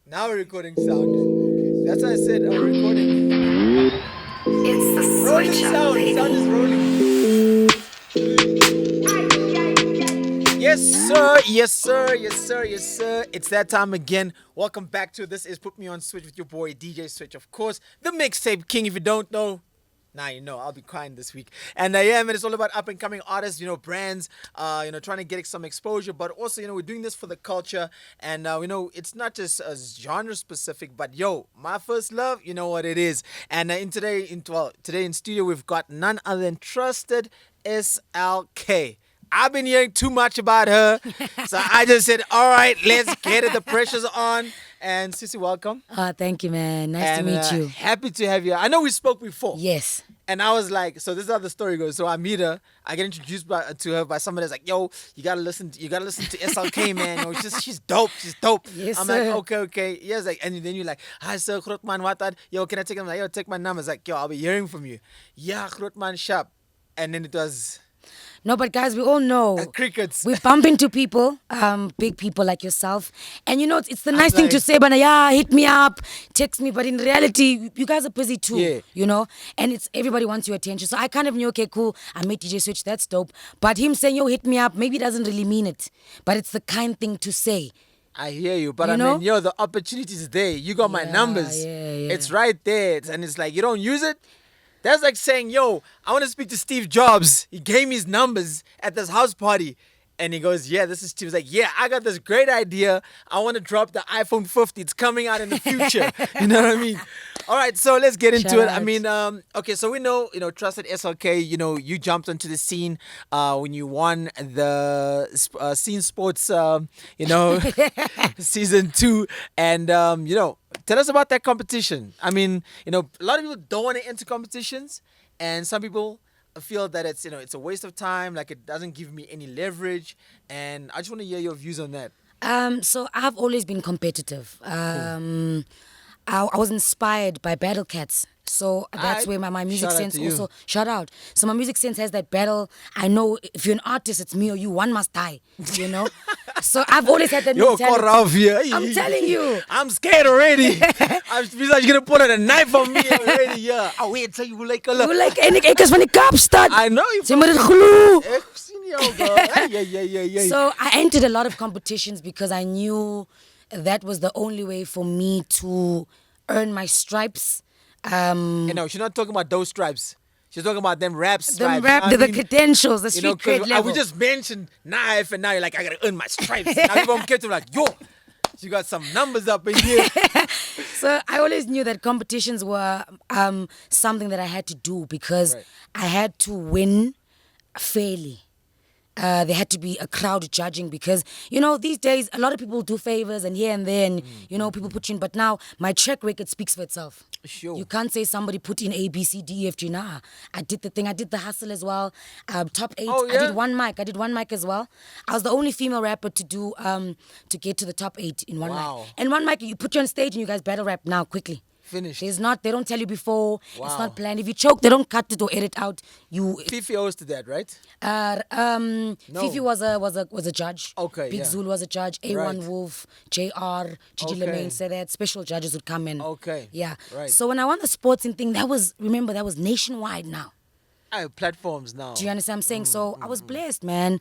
Now we're recording sound. That's why I said we're recording. It's the Rolling switch up, sound. baby. Sound is rolling. Yes, sir. Yes, sir. Yes, sir. Yes, sir. It's that time again. Welcome back to This Is Put Me On Switch with your boy DJ Switch. Of course, the mixtape king. If you don't know, now you know. I'll be crying this week, and I am. And it's all about up and coming artists, brands, trying to get some exposure, but also, we're doing this for the culture, and it's not just genre specific, but my first love, you know what it is. And today in studio we've got none other than Trusted SLK. I've been hearing too much about her, so I just said, all right, let's get it. The pressure's on. And Sissy, welcome. Thank you, man. Nice And to meet you. happy to have you. I know we spoke before. Yes. And I was like, so this is how the story goes. So I meet her, I get introduced to her by somebody that's like, yo, you gotta listen to SLK, man. She's dope. She's dope. Yes, I'm sir. like, okay. Yes, like, and then you're like, hi sir, Grootman, what that? Yo, can I take him? Like, yo, take my number. It's like, yo, I'll be hearing from you. Yeah, Grootman, sharp. And then it was No, but guys, we all know crickets. we bump into people, big people like yourself. And it's the nice thing to like- say, but yeah, hit me up, text me. But in reality, you guys are busy too, Yeah. And it's everybody wants your attention. So I kind of knew, okay, cool, I met DJ Switch, that's dope. But him saying, yo, hit me up, maybe he doesn't really mean it. But it's the kind thing to say. I hear you, but You I know? mean, the opportunity is there. You got my Yeah, numbers. yeah. It's right there. And it's like, you don't use it? That's like saying, yo, I want to speak to Steve Jobs. He gave me his numbers at this house party. And he goes, yeah, this is Steve. He's like, yeah, I got this great idea. I want to drop the iPhone 50. It's coming out in the future. You know what I mean? All right, so let's get into Shout it. I out. mean, okay, so we know, Trusted SLK, you jumped onto the scene when you won the Scene Sports, season 2. And, tell us about that competition. I mean, a lot of people don't want to enter competitions, and some people feel that it's a waste of time, like it doesn't give me any leverage, and I just want to hear your views on that. So I've always been competitive. I was inspired by Battle Cats. So that's Alright. where my music Shout out sense to you. also shout out. So my music sense has that battle. I know if you're an artist, it's me or you. One must die. So I've always had that Yo, mentality. Korav here. I'm telling you. I'm scared already. I'm feel like you're gonna put a knife on me already. Yeah. Oh wait, tell you like a You like any acres when the cops start. I know you. Say maar dit glo. Ek sien jou, girl. Yeah. So I entered a lot of competitions because I knew that was the only way for me to earn my stripes. She's not talking about those stripes. She's talking about them rap stripes. The credentials, the street 'cause cred level. we just mentioned knife, and now you're like, I gotta earn my stripes. Now people get to like, yo, she got some numbers up in here. So I always knew that competitions were something that I had to do because Right. I had to win fairly. There had to be a crowd judging because, these days a lot of people do favors and here and there and, people put you in. But now my track record speaks for itself. Sure. You can't say somebody put in A, B, C, D, E, F, G. Nah, I did the thing. I did the hustle as well. Top 8. Oh, I yeah? did one mic as well. I was the only female rapper to do to get to the top 8 in one Wow. mic. And one mic, you put you on stage and you guys battle rap now quickly. Finished. They don't tell you before. Wow. It's not planned. If you choke, they don't cut it or edit out. Fifi hosted that, right? No. Fifi was a judge. Okay, Big yeah. Zulu was a judge. A1 Right. Wolf, JR, Gigi Okay. Lemaine said that special judges would come in. Okay, Yeah. right. So when I won the sports thing, that was nationwide now. Platforms now. Do you understand what I'm saying? So I was blessed, man.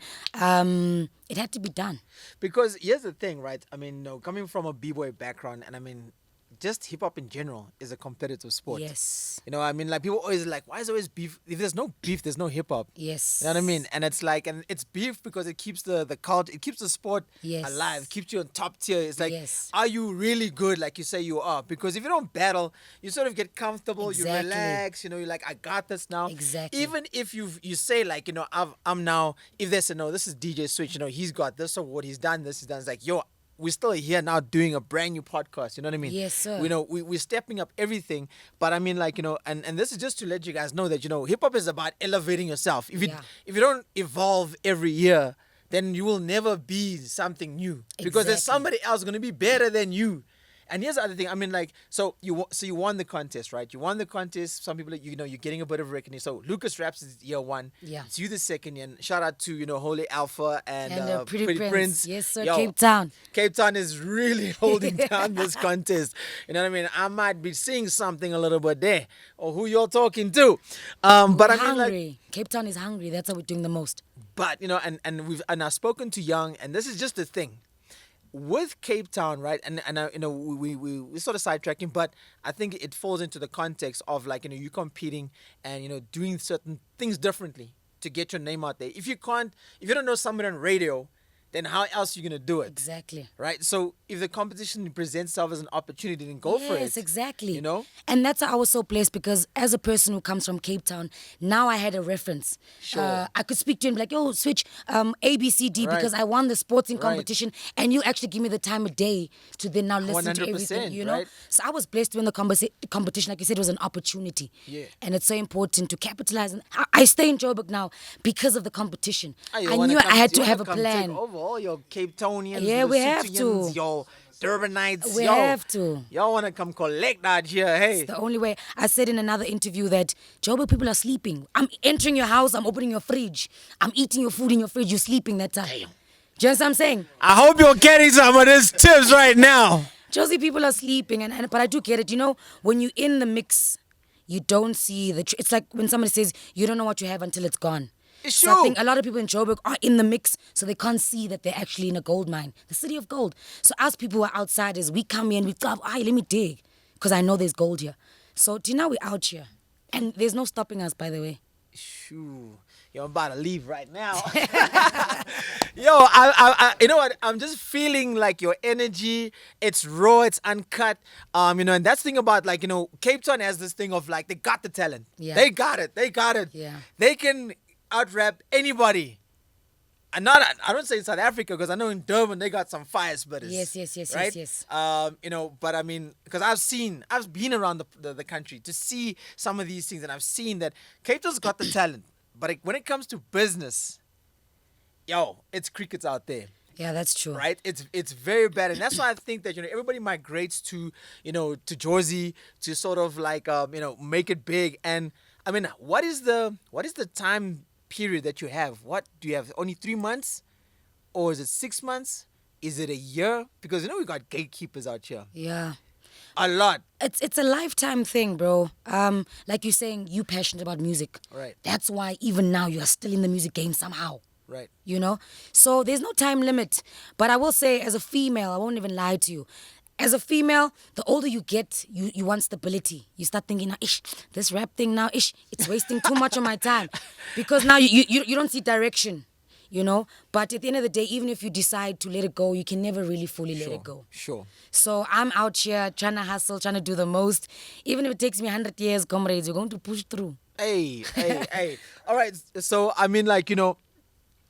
It had to be done. Because here's the thing, right? I mean, coming from a b-boy background, and I mean, just hip hop in general is a competitive sport. Yes. I mean, like people always like, why is there always beef? If there's no beef, there's no hip hop. Yes. You know what I mean? And it's like, and it's beef because it keeps the culture, it keeps the sport Yes. alive, keeps you on top tier. It's like, Yes. are you really good like you say you are? Because if you don't battle, you sort of get comfortable, you Exactly. relax, you're like, I got this now. Exactly. Even if you say like, I'm now, if they say, no, this is DJ Switch, he's got this or what he's done, this, he's done. It's like, yo, we're still here now doing a brand new podcast. You know what I mean? Yes, sir. We're stepping up everything. But I mean, like, and this is just to let you guys know that, hip hop is about elevating yourself. If Yeah. you don't evolve every year, then you will never be something new. Because there's Exactly. somebody else going to be better than you. And here's the other thing. I mean, like, so you won the contest, right? You won the contest. Some people, you're getting a bit of recognition. So Lucas Raps is year one. Yeah. It's you the second year. And shout out to Holy Alpha and, Pretty Prince. Yes, sir. Yo, Cape Town. Cape Town is really holding down this contest. You know what I mean? I might be seeing something a little bit there, or who you're talking to. But We're I mean, hungry. like, Cape Town is hungry. That's how we're doing the most. but I've spoken to Young, and this is just the thing with Cape Town, right? And we sort of sidetracking, but I think it falls into the context of, like, you competing and doing certain things differently to get your name out there. If you don't know someone on radio, then how else are you gonna do it? Exactly. Right? So if the competition presents itself as an opportunity, then go for it. Yes, exactly. You know? And that's how I was so blessed, because as a person who comes from Cape Town, now I had a reference. Sure. I could speak to him like, yo, switch A, B, C, D, Right. because I won the sporting Right. competition, and you actually give me the time of day to then now listen to 100%, everything, you know? right? So I was blessed when the competition, like you said, was an opportunity. Yeah. And it's so important to capitalize. And I stay in Joburg now because of the competition. You I wanna knew I had you to wanna have a come plan. Take over all your Cape Townians, Yeah, we have Lesothans, to. your Durbanites. We yo. have to. Y'all want to come collect out here, hey. It's the only way. I said in another interview that Joburg people are sleeping. I'm entering your house, I'm opening your fridge. I'm eating your food in your fridge, you're sleeping that time. Damn. Do you understand what I'm saying? I hope you're getting some of these tips right now. Josie people are sleeping, but I do get it. When you're in the mix, you don't see it's like when somebody says you don't know what you have until it's gone. It's So I true. think a lot of people in Joburg are in the mix, so they can't see that they're actually in a gold mine, the city of gold. So us people who are outsiders, we come here and we go, let me dig, because I know there's gold here. So do you know we're out here, and there's no stopping us, by the way. Shoo. Yo, I'm about to leave right now. Yo, I you know what? I'm just feeling like your energy. It's raw, it's uncut. And that's the thing about, like, Cape Town has this thing of, like, they got the talent. Yeah. They got it. Yeah. They can out-rap anybody. And I don't say South Africa, because I know in Durban they got some fire spitters. Yes, right? yes. But I mean, because I've been around the country to see some of these things, and I've seen that Cape Town's got the talent, but when it comes to business, it's crickets out there. Yeah, that's true. Right, it's very bad, and that's why I think that everybody migrates to to Jersey to sort of like make it big. And I mean, what is the time period that you have? What do you have? Only 3 months, or is it 6 months? Is it a year? Because we got gatekeepers out here. Yeah. A lot. It's a lifetime thing, bro. Like you're saying, you passionate about music. Right. That's why even now you are still in the music game somehow. Right. So there's no time limit. But I will say, as a female, I won't even lie to you. As a female, the older you get, you want stability. You start thinking, now, this rap thing now, it's wasting too much of my time. Because now you don't see direction, But at the end of the day, even if you decide to let it go, you can never really fully let it go. Sure. So I'm out here trying to hustle, trying to do the most. Even if it takes me 100 years, comrades, we're going to push through. Hey. All right. So, I mean, like,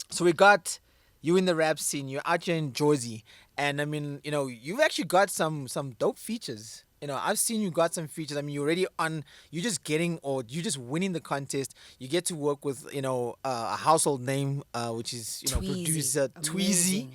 so we got you in the rap scene. You're out here in Jersey. And I mean, you've actually got some dope features. I've seen you got some features. I mean, you're already you're just winning the contest. You get to work with, a household name, which is, producer Tweezy,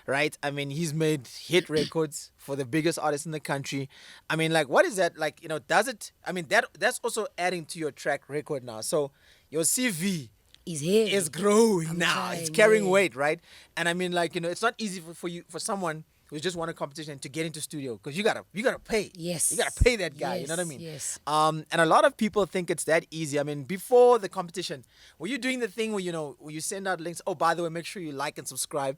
right? I mean, he's made hit records for the biggest artists in the country. I mean, like, what is that? Like, does it, I mean, that's also adding to your track record now. So your CV is growing now. It's carrying weight, right? And I mean, like, it's not easy for someone who just won a competition to get into studio, because you gotta pay. Yes. You gotta pay that guy. Yes, you know what I mean? yes. And a lot of people think it's that easy. I mean, before the competition, were you doing the thing where where you send out links? Oh, by the way, make sure you like and subscribe.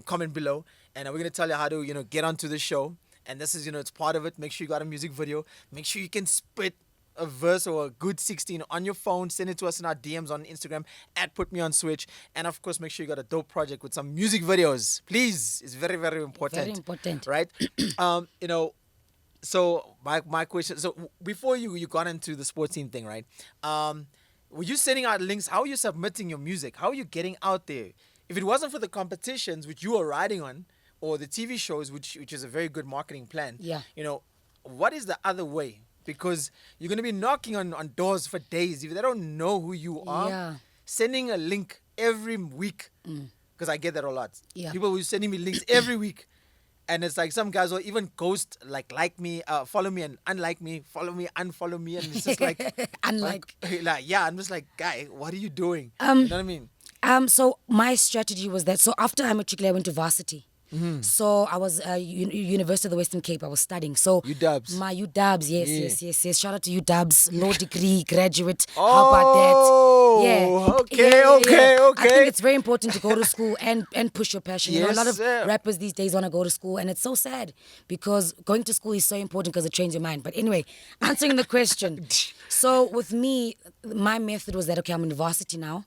Comment below, and we're gonna tell you how to get onto the show. And this is it's part of it. Make sure you got a music video. Make sure you can spit a verse or a good 16 on your phone. Send it to us in our DMs on Instagram at @PutMeOnSwitch. And of course, make sure you got a dope project with some music videos. Please, it's very, very important. Very important. Right? So my question. So before you got into the sports team thing, right? Were you sending out links? How are you submitting your music? How are you getting out there? If it wasn't for the competitions which you were riding on, or the TV shows, which is a very good marketing plan. Yeah. What is the other way? Because you're going to be knocking on doors for days. If they don't know who you are, sending a link every week, because I get that a lot. Yeah. People will sending me links every week, And it's like some guys will even ghost like me, follow me and unlike me, follow me, unfollow me, and it's just like Unlike. yeah, I'm just like, guy, what are you doing? You know what I mean? So my strategy was that. So after I matriculated, I went to varsity. So I was University of the Western Cape. I was studying. So UWs. my UWs, yes. Shout out to UWs, law degree, graduate. Oh, How about that? Yeah. Okay. I think it's very important to go to school and push your passion. You know, a lot of Yes, rappers these days want to go to school, and it's so sad because going to school is so important because it trains your mind. But anyway, answering the question. So with me, my method was that, okay, I'm in varsity now.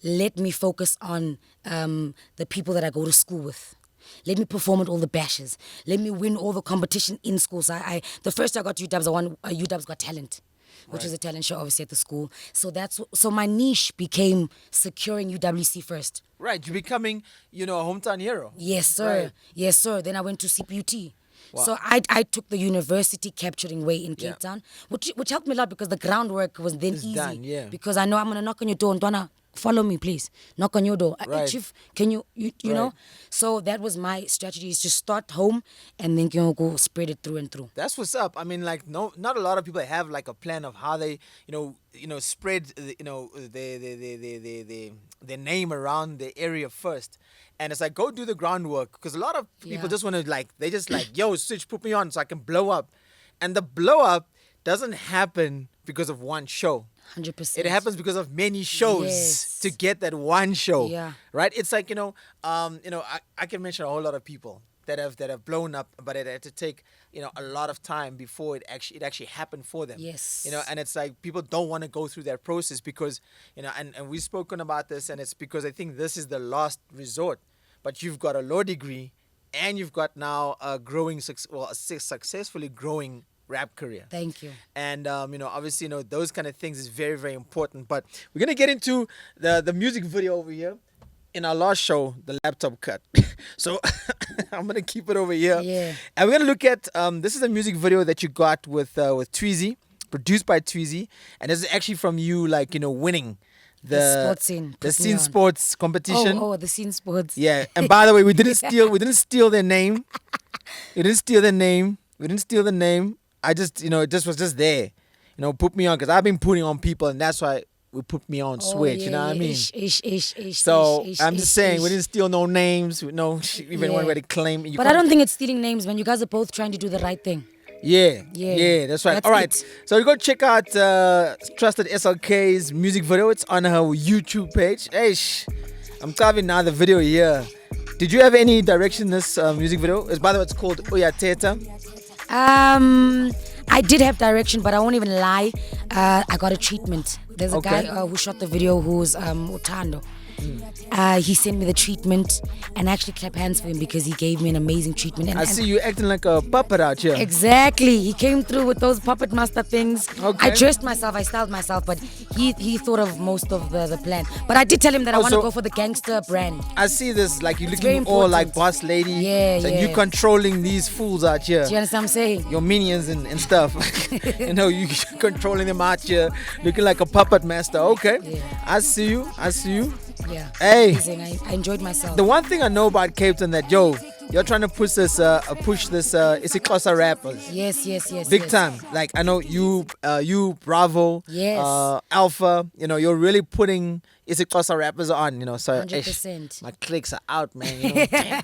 Let me focus on the people that I go to school with. Let me perform at all the bashes. Let me win all the competition in school. So the first year I got to UWs, I won UWs Got Talent, which is a talent show obviously at the school. So my niche became securing UWC first. Right, you're becoming, a hometown hero. Yes, sir. Right. Yes, sir. Then I went to CPUT. Wow. So I took the university capturing way in Cape Town, which helped me a lot because the groundwork was then easy. Done, yeah. Because I know I'm gonna knock on your door and Donna, follow me, please. Knock on your door. Hey, Right. Chief, can you know? So that was my strategy: is to start home and then go spread it through and through. That's what's up. I mean, not a lot of people have like a plan of how they, spread, their name around the area first. And it's like, go do the groundwork, because a lot of people just want to they just yo, Switch, put me on so I can blow up. And the blow up doesn't happen because of one show. 100%. It happens because of many shows to get that one show. Yeah. Right? It's like, I can mention a whole lot of people that have blown up, but it had to take, a lot of time before it actually happened for them. Yes. And it's like people don't want to go through that process because, and we've spoken about this, and it's because I think this is the last resort. But you've got a law degree and you've got now a successfully growing rap career. Thank you. And obviously, those kind of things is very, very important. But we're gonna get into the music video over here. In our last show, the laptop cut. So I'm gonna keep it over here. Yeah. And we're gonna look at this is a music video that you got with Tweezy, produced by Tweezy, and this is actually from you winning the sports scene. the Put me scene on. sports competition. Oh, the scene sports. Yeah. And by the way, we didn't steal their name. We didn't steal their name. I just, it just was just there. Put me on, because I've been putting on people, and that's why we put me on Switch. You know what I mean? So I'm just saying, we didn't steal no names. No, even one way to claim. But I don't think it's stealing names, man. You guys are both trying to do the right thing. Yeah, that's right. That's All right, it. so you go check out Trusted SLK's music video. It's on her YouTube page. Hey, I'm carving now the video here. Did you have any direction in this music video? By the way, it's called Uyateta. I did have direction, but I won't even lie. I got a treatment. There's a guy who shot the video who's Utando. He sent me the treatment, and I actually clap hands for him because he gave me an amazing treatment. I see you acting like a puppet out here. Exactly. He came through with those puppet master things. Okay. I dressed myself, I styled myself, but he thought of most of the plan. But I did tell him that I want to go for the gangster brand. I see this, like you're very looking all like important. boss lady. Yeah, so yeah. you controlling these fools out here. Do you understand what I'm saying? Your minions and stuff. You controlling them out here, looking like a puppet master. Okay. Yeah. I see you. Yeah. Hey. Amazing. I enjoyed myself. The one thing I know about Cape Town that you're trying to push this isiXhosa rappers. Yes. Big yes. time. Like I know you Bravo, Yes. Alpha, you're really putting isiXhosa rappers on, so 100%. my clicks are out, man. Damn.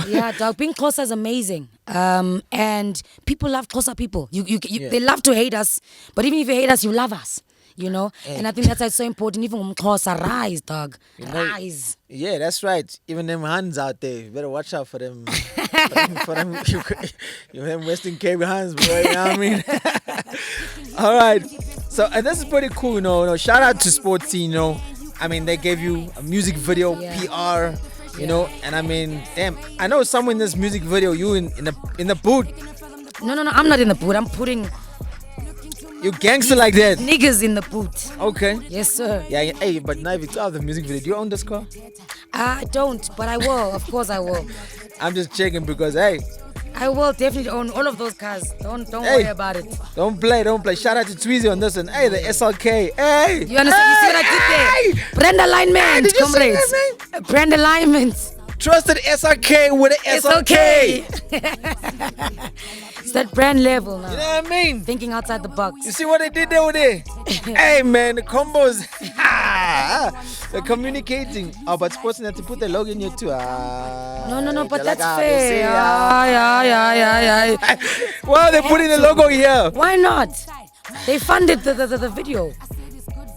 Yeah, dog. Being Xhosa is amazing. And people love Xhosa people. They love to hate us, but even if you hate us, you love us. And I think that's why it's so important. Even Xhosa, rise, dog. Rise. Yeah, that's right. Even them hands out there, you better watch out for them. for them Western Cape hands, boy. You know what I mean? All right. So, and this is pretty cool, shout out to Sports Scene, I mean, they gave you a music video, PR, and I mean, damn, I know somewhere in this music video, you in the boot. No, I'm not in the boot. I'm putting You gangster like that. niggas in the boot. Okay. Yes, sir. Yeah. Hey, but now if it's out of the music video, do you own this car? I don't, but I will. Of course I will. I'm just checking because, hey, I will definitely own all of those cars. Don't worry about it. Don't play. Shout out to Tweezy on this one. Hey, the SLK. Hey. You understand? You see what I did there? Brand alignment, Did you say comrades. that name? Brand alignment. Trusted SRK with an It's SRK. okay. It's that brand level now. You know what I mean? Thinking outside the box. You see what they did there with it? Hey man, the combos. They're communicating. Oh, but Sportsnet had to put the logo in here too. No, but they're that's like, they say, fair. Yeah. Well, they're putting the logo here. Why not? They funded the video.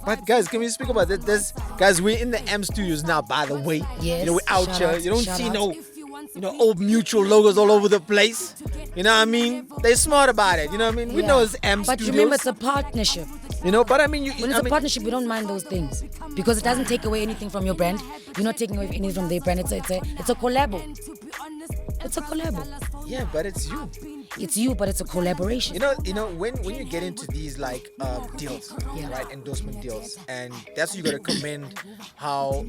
But guys, can we speak about this? Guys, we're in the M studios now, by the way. Yes, You know, we're out shout here. out, You don't shout see out. old mutual logos all over the place. You know what I mean? They're smart about it. You know what I mean? We Yeah. know it's M But studios. remember, it's a partnership. You know, but I mean, When it's a partnership, we don't mind those things because it doesn't take away anything from your brand. You're not taking away anything from their brand. It's a collabo. It's a collabo. Yeah, but it's you. It's you, but it's a collaboration. You know when you get into these like deals, Yeah. right? Endorsement deals, and that's you gotta commend how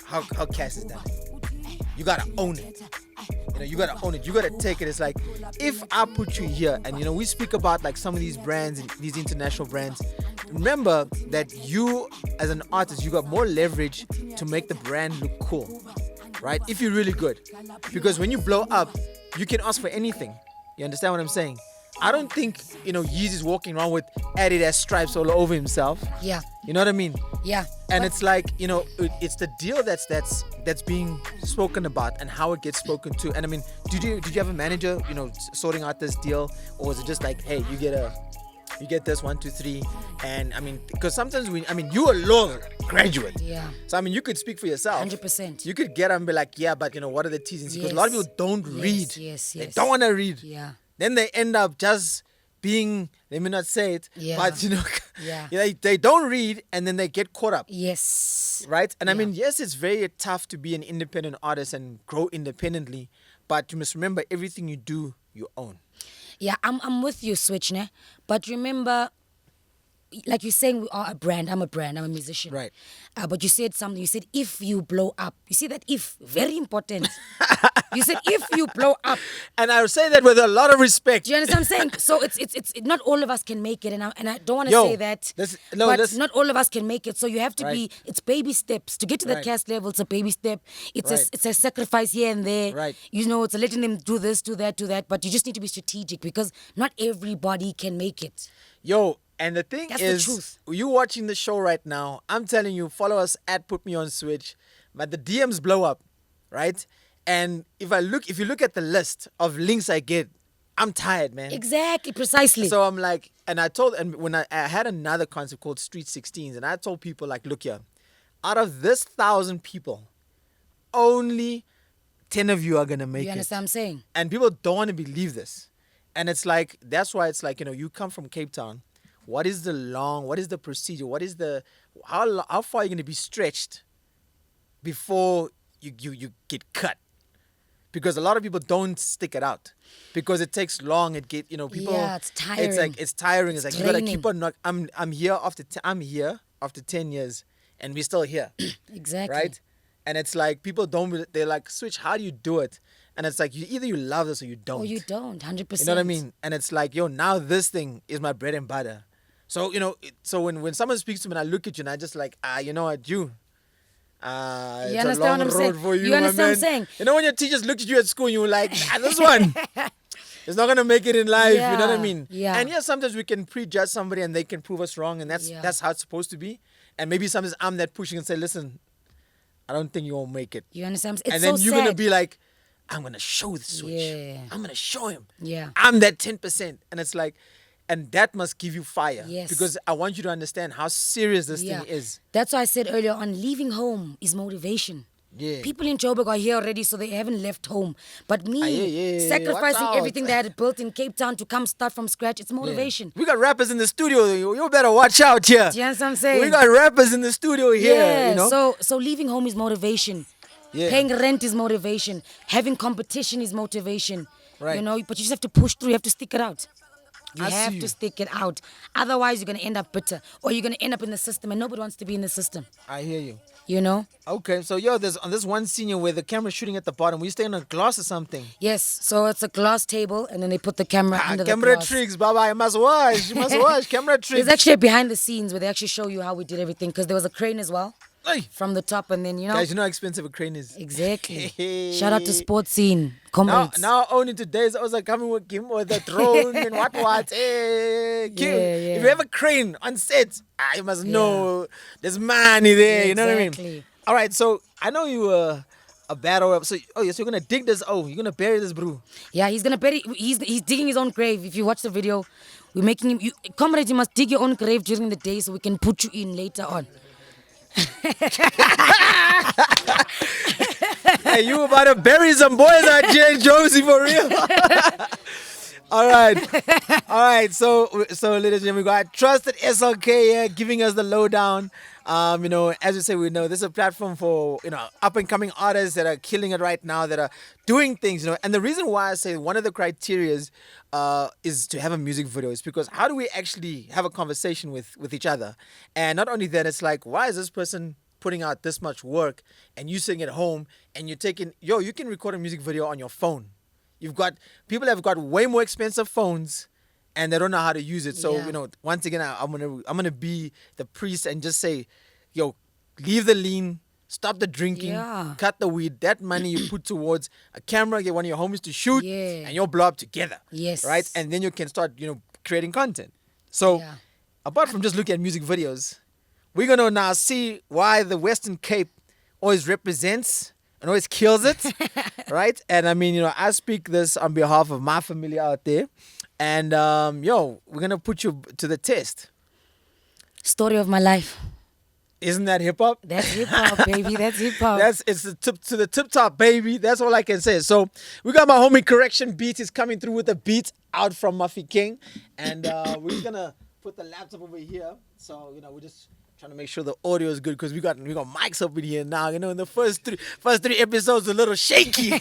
how Cass is done. You gotta own it. You gotta own it. You gotta take it. It's like if I put you here, and we speak about like some of these brands and these international brands. Remember that you, as an artist, you got more leverage to make the brand look cool, right? If you're really good, because when you blow up, you can ask for anything. You understand what I'm saying? I don't think Yeezy's walking around with Adidas stripes all over himself. Yeah. You know what I mean? Yeah. And it's like it's the deal that's being spoken about and how it gets spoken to. And I mean, did you have a manager sorting out this deal, or was it just like, hey, you get this 1, 2, 3, and I mean, because sometimes you're a law graduate. Yeah. So I mean, you could speak for yourself. 100%. You could get up and be like, yeah, but what are the T's and C's? Because a lot of people don't read. Yes. They don't want to read. Yeah. Then they end up just being, let me not say it, Yeah. but Yeah. they don't read and then they get caught up. Yes. Right? And I Yeah. mean, yes, it's very tough to be an independent artist and grow independently, but you must remember everything you do, you own. Yeah, I'm with you, Switch, ne? But remember, like you're saying, we are a brand. I'm a brand. I'm a musician. Right. But you said something. You said, if you blow up. You see that if? Very important. You said, if you blow up. And I say that with a lot of respect. Do you understand what I'm saying? So it's not all of us can make it. And I don't want to Yo, say that. this- but not all of us can make it. So you have to Right. it's baby steps. To get to that Right. cast level, it's a baby step. It's Right. it's a sacrifice here and there. Right. It's a letting them do this, do that, do that. But you just need to be strategic because not everybody can make it. Yo, and the thing That's the is, truth. you watching the show right now, I'm telling you, follow us at Put Me On Switch, but the DMs blow up, right? And if you look at the list of links I get, I'm tired, man. Exactly, precisely. So I'm like, and when I had another concept called Street 16s, and I told people like, look here, out of this 1,000 people, only 10 of you are gonna make you it. understand what I'm saying? And people don't want to believe this. And it's like, that's why it's like, you come from Cape Town. What is the procedure? How far are you going to be stretched before you get cut? Because a lot of people don't stick it out because it takes long. People. Yeah, it's tiring. It's tiring. It's like you got to draining. keep on. I'm here after 10 years and we're still here. Exactly. Right? And it's like people don't. They're like, Switch. How do you do it? And it's like either you love this or you don't. Or you don't, 100%. You know what I mean? And it's like, now this thing is my bread and butter. So, so when someone speaks to me and I look at you and I just like, you know what, you. It's understand a long what I'm road saying? for you, You my understand what I'm man. saying? You know when your teachers looked at you at school and you were like, this one, it's not going to make it in life. You know what I Yeah, mean? yeah. And sometimes we can prejudge somebody and they can prove us wrong. And that's how it's supposed to be. And maybe sometimes I'm that pushing and say, listen, I don't think you won't make it. You understand? It's And then so you're sad. going to be like, I'm going to show the Switch. Yeah. I'm going to show him. Yeah. I'm that 10%. And it's like, and that must give you fire. Yes. Because I want you to understand how serious this Yeah. thing is. That's why I said earlier on, leaving home is motivation. Yeah. People in Joburg are here already, so they haven't left home. But me, yeah. sacrificing Watch out. everything that I had built in Cape Town to come start from scratch, it's motivation. We got rappers in the studio. You better watch out here. Do you understand what I'm saying? We got rappers in the studio here. Yeah, so leaving home is motivation. Yeah. Paying rent is motivation. Having competition is motivation. Right. But you just have to push through. You have to stick it out. You I see have you. to stick it out. Otherwise, you're going to end up bitter. Or you're going to end up in the system, and nobody wants to be in the system. I hear you. You know? Okay, so there's on this one scene where the camera's shooting at the bottom. Were you staying on a glass or something? Yes, so it's a glass table, and then they put the camera under the Camera glass. tricks, Baba. You must watch. You must watch. Camera tricks. There's actually a behind the scenes where they actually show you how we did everything, because there was a crane as well. Hey. from the top, and then Guys, you know how expensive a crane is. Exactly. Shout out to Sports Scene. Now, Comrades. now only today's also coming with him with the drone and what. Hey, King, Yeah. if you have a crane on set, you must know there's money there. You know what I mean? Exactly. All right, so I know you were a battle rap. So, yes, you're gonna dig this. Oh, you're gonna bury this, bro. Yeah, he's gonna bury. He's digging his own grave. If you watch the video, we're making him. Comrades, you must dig your own grave during the day so we can put you in later on. Hey, you about to bury some boys out here, Josie, for real? All right. So, ladies and gentlemen, we got Trusted SLK here giving us the lowdown. As we say, we know this is a platform for up and coming artists that are killing it right now, that are doing things. And the reason why I say one of the criteria is to have a music video is because how do we actually have a conversation with each other? And not only that, it's like, why is this person putting out this much work and you sitting at home and you're taking you can record a music video on your phone. People have got way more expensive phones and they don't know how to use it. So, once again, I'm gonna be the priest and just say, leave the lean, stop the drinking, cut the weed. That money you put towards a camera, get one of your homies to shoot, and you'll blow up together. Yes. Right? And then you can start, creating content. So, apart from just looking at music videos, we're gonna now see why the Western Cape always represents and always kills it, right? And I mean, I speak this on behalf of my family out there. And, we're going to put you to the test. Story of my life. Isn't that hip-hop? That's hip-hop, baby. That's hip-hop. It's the tip-top, baby. That's all I can say. So we got my homie Correction Beats. He's coming through with the beats out from Muffy King. And we're just going to put the laptop over here. So, we're just trying to make sure the audio is good because we got mics up in here now. In the first three episodes a little shaky.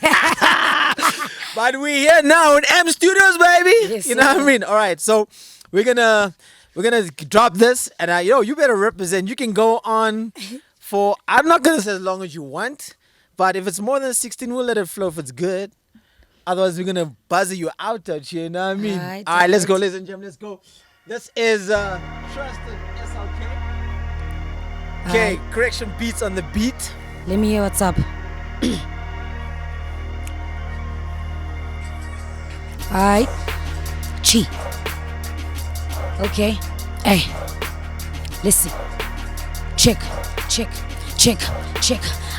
But we're here now in M Studios, baby. Yes, you know what I mean? All right, so we're gonna drop this, and you better represent. You can go on for, I'm not gonna say as long as you want, but if it's more than 16, we'll let it flow if it's good. Otherwise, we're gonna buzz you out here. You know what I mean? All right, let's go, ladies and gentlemen. Let's go. This is Trusted SLK. Okay, Correction Beats on the beat. Let me hear what's up. Alright. Chi. Okay. Hey. Listen. Check.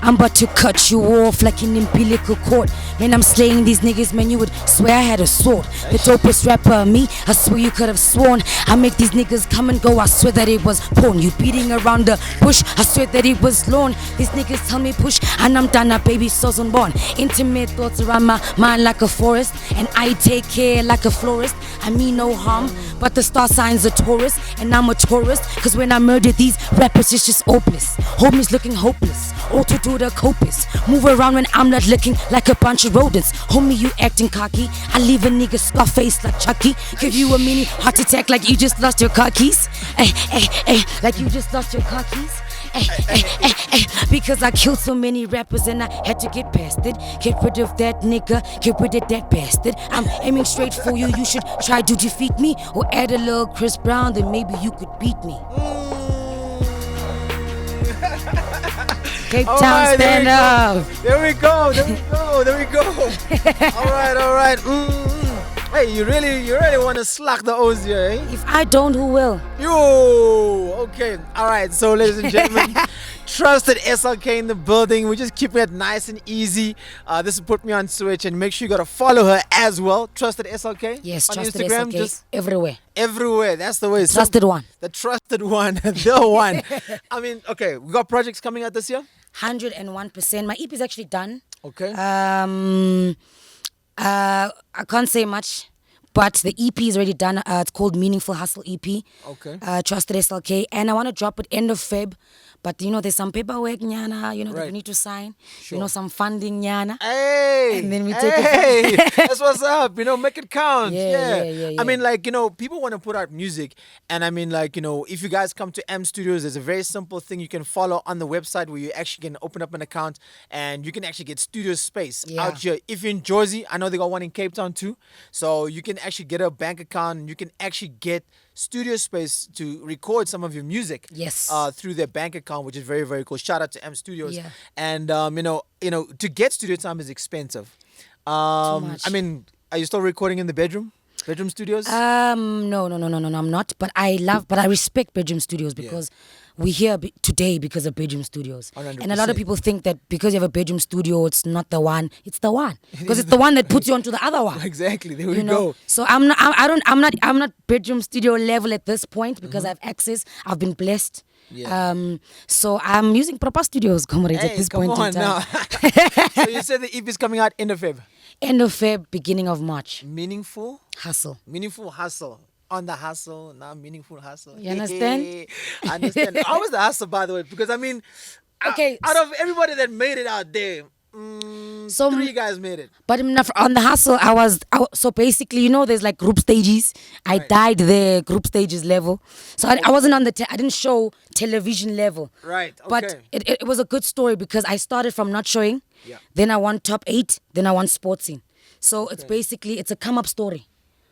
I'm about to cut you off like an umbilical cord. Man, I'm slaying these niggas, man, you would swear I had a sword. The dopest rapper, me, I swear you could have sworn. I make these niggas come and go, I swear that it was porn. You beating around the bush, I swear that it was lawn. These niggas tell me push, and I'm done, baby, so's unborn. Intimate thoughts around my mind like a forest, and I take care like a florist. I mean no harm, but the star sign's a Taurus, and I'm a tourist. Cause when I murder these rappers, it's just hopeless. Homies looking hopeless, all to do the copious. Move around when I'm not looking like a bunch of rodents. Homie, you acting cocky, I leave a nigga scar face like Chucky. Give you a mini heart attack like you just lost your car keys. Like you just lost your car keys. Because I killed so many rappers and I had to get past it. Get rid of that nigga, get rid of that bastard. I'm aiming straight for you, you should try to defeat me. Or add a little Chris Brown, then maybe you could beat me. Cape Town, stand up. There we go. All right. Hey, you really want to slack the O's here, eh? If I don't, who will? Yo, okay. All right, so ladies and gentlemen, Trusted SLK in the building. We're just keeping it nice and easy. This will put me on Switch, and make sure you got to follow her as well. Trusted SLK? Yes, on Trusted Instagram, SLK, just everywhere. Everywhere, that's the way. Trusted one. The trusted one, the one. I mean, okay, we got projects coming out this year? 101%. My EP is actually done. Okay. I can't say much, but the EP is already done. It's called Meaningful Hustle EP. Okay. Trusted SLK, and I want to drop it end of Feb. But there's some paperwork, nyana, that Right. we need to sign. Sure. Some funding, nyana. Hey, And then we take it. That's what's up. Make it count. Yeah. I mean, people want to put out music, and I mean, if you guys come to M Studios, there's a very simple thing you can follow on the website where you actually can open up an account and you can actually get studio space out here. If you're in Jersey, I know they got one in Cape Town too, so you can actually get a bank account, and you can actually get studio space to record some of your music. Yes. Through their bank account, which is very, very cool. Shout out to M Studios. Yeah. And to get studio time is expensive. much. I mean, are you still recording in the bedroom? Bedroom studios? No, I'm not. But I respect bedroom studios because we're here today because of bedroom studios. 100%. And a lot of people think that because you have a bedroom studio, it's not the one. It's the one because it's the one that puts you onto the other one. Exactly. There we You know? go. So I'm not bedroom studio level at this point because I have access. I've been blessed. Yeah. So I'm using proper studios, comrades, at this come point on in time. now. So you said the EP is coming out end of Feb. End of Feb, beginning of March. Meaningful hustle. On the hustle, now meaningful hustle. You understand? I understand. How was the hustle, by the way? Because I mean, Okay, out of everybody that made it out there, So 3 guys made it. But on the hustle, so basically, there's like group stages. I Right. died the group stages level, so I wasn't on I didn't show television level. Right, But okay. it was a good story because I started from not showing. Yeah. Then I won top 8. Then I won sportsing. So it's a come up story.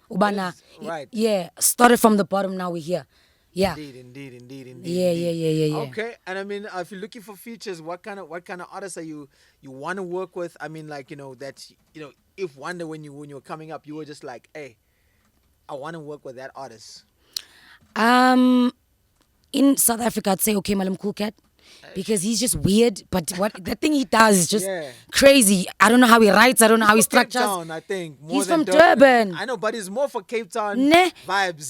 Ubana, right. Yeah. Started from the bottom. Now we're here. Yeah. Indeed. Yeah. Okay, and I mean, if you're looking for features, what kind of artists are you want to work with? I mean, like if one day when you were coming up, you were just like, hey, I want to work with that artist. In South Africa, I'd say okay, Malam Cool Cat, because he's just weird. But the thing he does is just Yeah. crazy. I don't know how he writes. I don't know how he For Cape structures. Town, I think. More He's than from Durban. I know, but it's more for Cape Town Nah. vibes.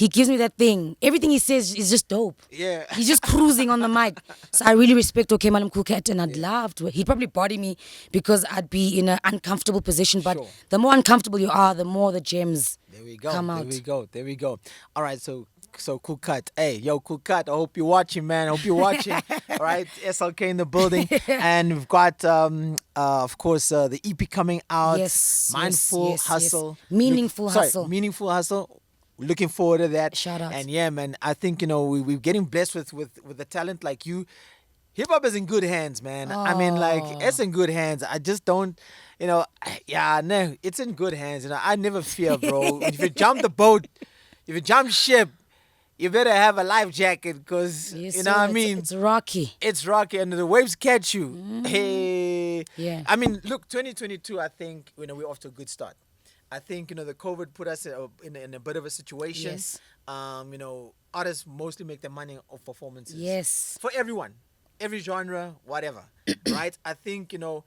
He gives me that thing. Everything he says is just dope. Yeah. He's just cruising on the mic. So I really respect Okay Malam Cool Cat, and I'd love to. He'd probably body me because I'd be in an uncomfortable position. But Sure. the more uncomfortable you are, the more the gems There we go. come out. There we go. All right, so Cool Cut. Hey, yo, Cool Cut. I hope you're watching, man. I hope you're watching. All right, SLK in the building. And we've got, of course, the EP coming out. Yes, Mindful yes. Hustle. Meaningful Hustle. Meaningful Hustle. Looking forward to that. Shout out. And yeah, man, I think, we're getting blessed with the talent like you. Hip hop is in good hands, man. I mean, like, it's in good hands. I just don't, no, it's in good hands. I never fear, bro. If you jump the boat, if you jump ship, you better have a life jacket because, Yes, you sir, know what I mean? It's rocky. It's rocky and the waves catch you. Hey. Yeah. I mean, look, 2022, I think, we're off to a good start. I think, the COVID put us in a bit of a situation. Yes. Artists mostly make their money off performances. Yes. For everyone. Every genre, whatever. Right? I think, the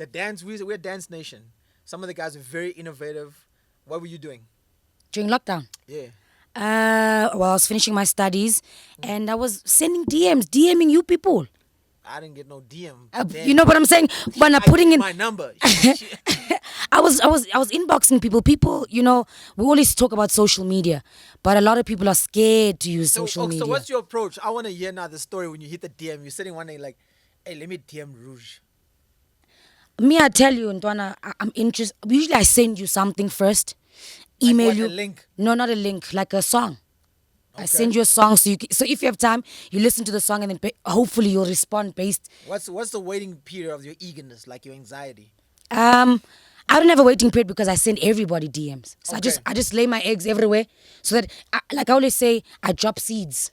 dance, we're a dance nation. Some of the guys are very innovative. What were you doing? During lockdown. Yeah. I was finishing my studies, and I was sending DMing you people. I didn't get no DM. You know what I'm saying? When I'm putting in my number. I was inboxing people. People, we always talk about social media, but a lot of people are scared to use social media. So what's your approach? I want to hear now the story when you hit the DM. You're sitting one day like, hey, let me DM Rouge. Me, I tell you, Ntwana, I'm interested. Usually I send you something first. Email what, you. a link? No, not a link, like a song. I Okay. send you a song so if you have time, you listen to the song and then hopefully you'll respond based. What's the waiting period of your eagerness, like your anxiety? I don't have a waiting period because I send everybody DMs. So Okay. I just lay my eggs everywhere so that, like I always say, I drop seeds.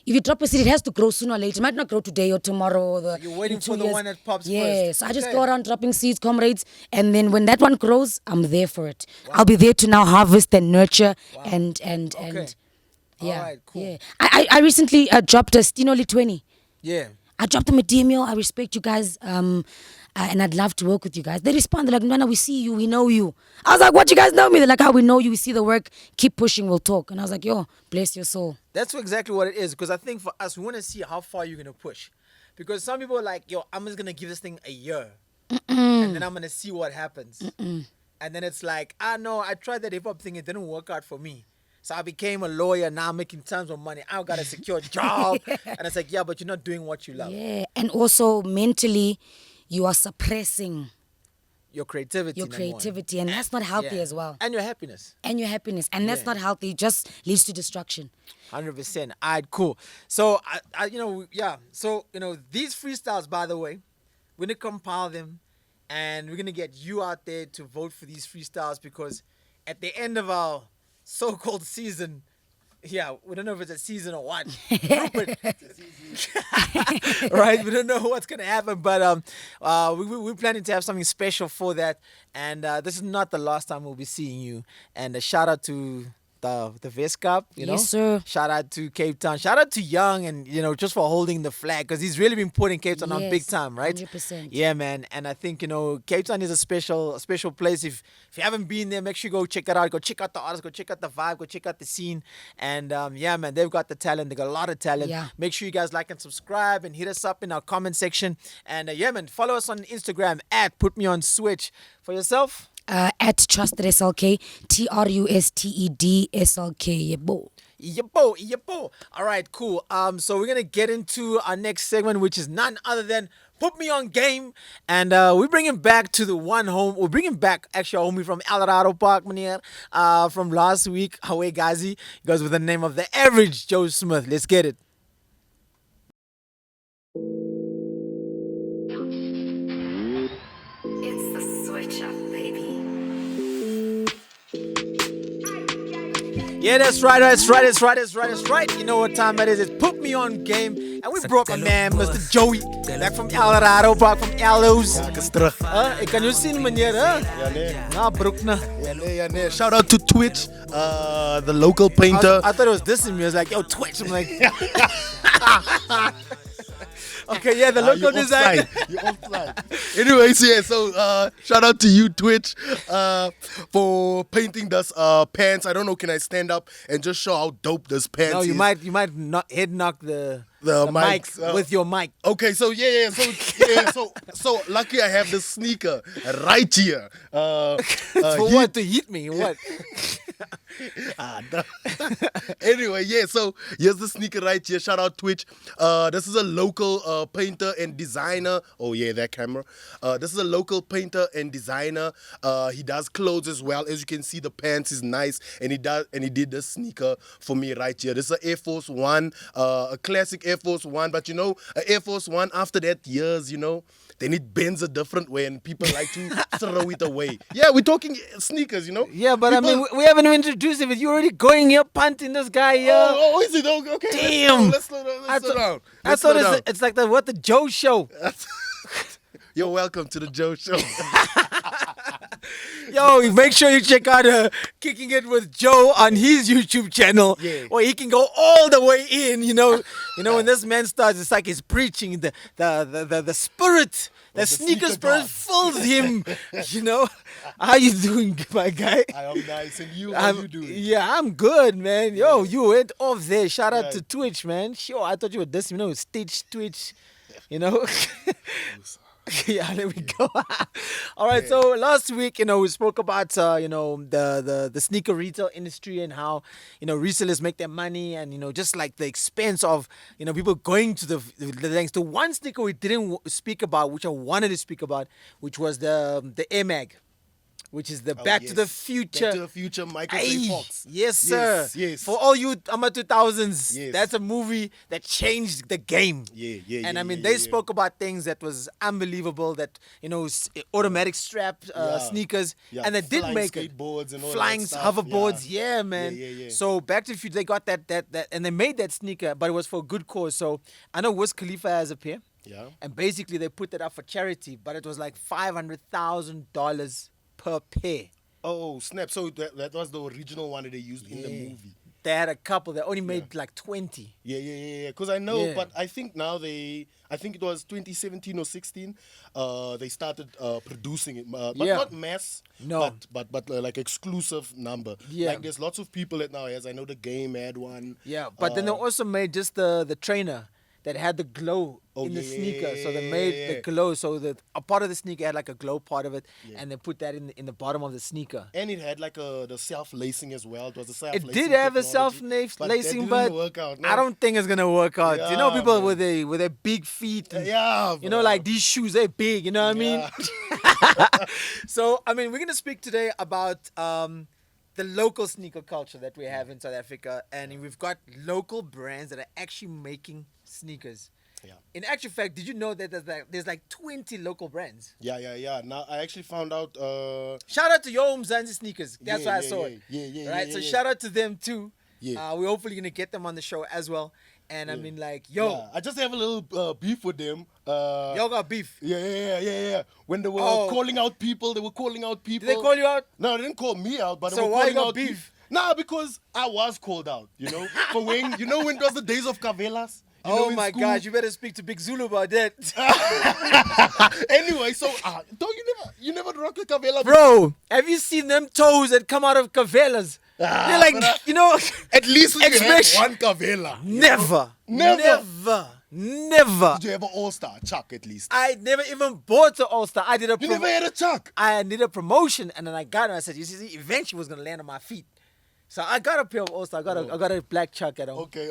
If you drop a seed, it has to grow sooner or later. It might not grow today or tomorrow. Or You're waiting in 2 for the years. one that pops Yeah, first. so I just Okay. go around dropping seeds, comrades, and then when that one grows, I'm there for it. I'll be there to now harvest and nurture and Okay. yeah. Alright, cool. Yeah. I recently dropped a Stino Litweni. Yeah. I dropped them a DM, yo. I respect you guys, and I'd love to work with you guys. They responded like, Nana, we see you, we know you. I was like, what, you guys know me? They're like, how we know you, we see the work, keep pushing, we'll talk. And I was like, yo, bless your soul. That's exactly what it is. Because I think for us, we want to see how far you're going to push. Because some people are like, yo, I'm just going to give this thing a year. And then I'm going to see what happens. And then it's like, no, I tried that hip-hop thing. It didn't work out for me. So I became a lawyer. Now I'm making tons of money. I've got a secure job. And it's like, yeah, but you're not doing what you love. Yeah, and also mentally, you are suppressing Your creativity. your number one. creativity, and that's not healthy Yeah. as well. And your happiness. And your happiness, and that's Yeah. not healthy. It just leads to destruction. 100%. All right, cool. So, So, these freestyles, by the way, we're going to compile them and we're going to get you out there to vote for these freestyles because at the end of our so-called season. Yeah, we don't know if it's a season or what. Rupert, right? We don't know what's gonna happen, but we're planning to have something special for that. And this is not the last time we'll be seeing you. And a shout out to the Vest Cup, Yes, sir. Shout out to Cape Town. Shout out to Young, and just for holding the flag, because he's really been putting Cape Town on big Yes, time, right? 100%. Yeah, man. And I think Cape Town is a special place. If you haven't been there, make sure you go check it out. Go check out the artists. Go check out the vibe. Go check out the scene. And yeah, man, they've got the talent. They got a lot of talent. Yeah. Make sure you guys like and subscribe and hit us up in our comment section. And yeah, man, follow us on Instagram at Put Me On Switch. For yourself. At TRUSTEDSLK, TRUSTEDSLK, yebo. Yep. All right, cool. So we're gonna get into our next segment, which is none other than Put Me On Game, and we bring him back to the one home. We're bringing back actually a homie from Alvarado Park, meneer, from last week. Hawaii Gazi. He goes with the name of the average Joe Smith. Let's get it. It's the switch up, baby. Yeah, that's right. You know what time it is. It's Put Me On Game. And we brought my man, Mr. Joey, back from Alvarado Park, from Allo's. Ik kan jou zien, meneer. Ja, nee. Nou, broek, nou. Ja, nee. Shout out to Twitch, the local painter. I thought it was dissing me. I was like, yo, Twitch. I'm like, okay, yeah, the local You're designer. offside. You're offside. Anyways, yeah, so shout out to you, Twitch, for painting this pants. I don't know, can I stand up and just show how dope this pants No, is? you might not head knock the mics, mic with your mic. Okay, so so lucky I have this sneaker right here. For what? To hit me? What? No. Anyway, yeah, so here's the sneaker right here. Shout out Twitch. This is a local painter and designer. Oh yeah, that camera. This is a local painter and designer. He does clothes as well. As you can see, the pants is nice, and he did the sneaker for me right here. This is an Air Force One, a classic Air Force One, but an Air Force One after that years, then it bends a different way, and people like to throw it away. Yeah, we're talking sneakers, Yeah, but People- I mean, we haven't introduced him. You're already going here, punting this guy here. Oh, is it? Okay. Damn. Let's slow down. I Let's thought slow down. it's like the Joe show. You're welcome to the Joe Show. Yo, make sure you check out Kicking It with Joe on his YouTube channel, Yeah. where he can go all the way in. When this man starts, it's like he's preaching the spirit. The sneaker sneaker spirit god. fills him. How you doing, my guy? I am nice, and you? How you doing? Yeah, I'm good, man. Yo, you went off there. Shout out Yeah. to Twitch, man. Sure, I thought you were this, Stitch Twitch, Yeah, there we go. All right, so last week, we spoke about, the sneaker retail industry and how, resellers make their money and, just like the expense of, people going to the lengths. The one sneaker we didn't speak about, which I wanted to speak about, which was the Air Mag, which is the Back to the Future. Back to the Future, Michael J. Aye. Fox. Yes, sir. Yes. For all you Ama 2000s, Yes. that's a movie that changed the game. Yeah, And I mean, yeah, they yeah. spoke about things that was unbelievable. That automatic strap Yeah. sneakers, Yeah, and they did flying make it. skateboards and all that Flying stuff. hoverboards, yeah, man. Yeah. So Back to the Future, they got that, and they made that sneaker, but it was for a good cause. So I know Wiz Khalifa has a pair. Yeah. And basically, they put that up for charity, but it was like $500,000 per pair. Oh, snap. So that was the original one that they used in the movie. They had a couple. They only made like 20. Yeah. Because I know, Yeah. but I think now I think it was 2017 or 16, they started producing it. But Yeah. not mass, No. but like exclusive number. Yeah. Like there's lots of people that now has. I know the Game had one. Yeah, but then they also made just the trainer that had the glow Oh, in the yeah, sneaker. So they yeah, made yeah. the glow. So a part of the sneaker had like a glow part of it, and they put that in the bottom of the sneaker. And it had like the self-lacing as well. It was a It self-lacing did have a technology, self-lacing, that but didn't work out, no? I don't think it's gonna work out. Yeah, People man. with their big feet. And, Yeah, bro. like these shoes, they're big. You know what I mean? Yeah. So, I mean, we're going to speak today about the local sneaker culture that we have in South Africa. And we've got local brands that are actually making sneakers. Yeah. In actual fact, did you know that there's like 20 local brands? Yeah. Now I actually found out. Shout out to Yo Mzansi Sneakers. That's Yeah, why I yeah, saw yeah, it. yeah, Right. yeah, So yeah. shout out to them too. Yeah. We're hopefully gonna get them on the show as well. And I mean, like, yo, Yeah, I just have a little beef with them. y'all got beef. Yeah. When they were Oh. calling out people, they were calling out people. Did they call you out? No, they didn't call me out, but So they were why calling you got out beef? Nah, because I was called out, for when when it was the days of Cavelas. Oh in my school. gosh, you better speak to Big Zulu about that. Anyway, so don't you never rock a Cavela, Bro, have you seen them toes that come out of cavelas? They're like, At least you Expression- had one Cavela. never. Did you have an all-star Chuck at least? I never even bought the All-Star. I did a You never had a Chuck. I did a promotion, and then I got it. I said, you see, eventually was gonna land on my feet. So I got a pair of All-Star. I got a black Chuck at home. Okay.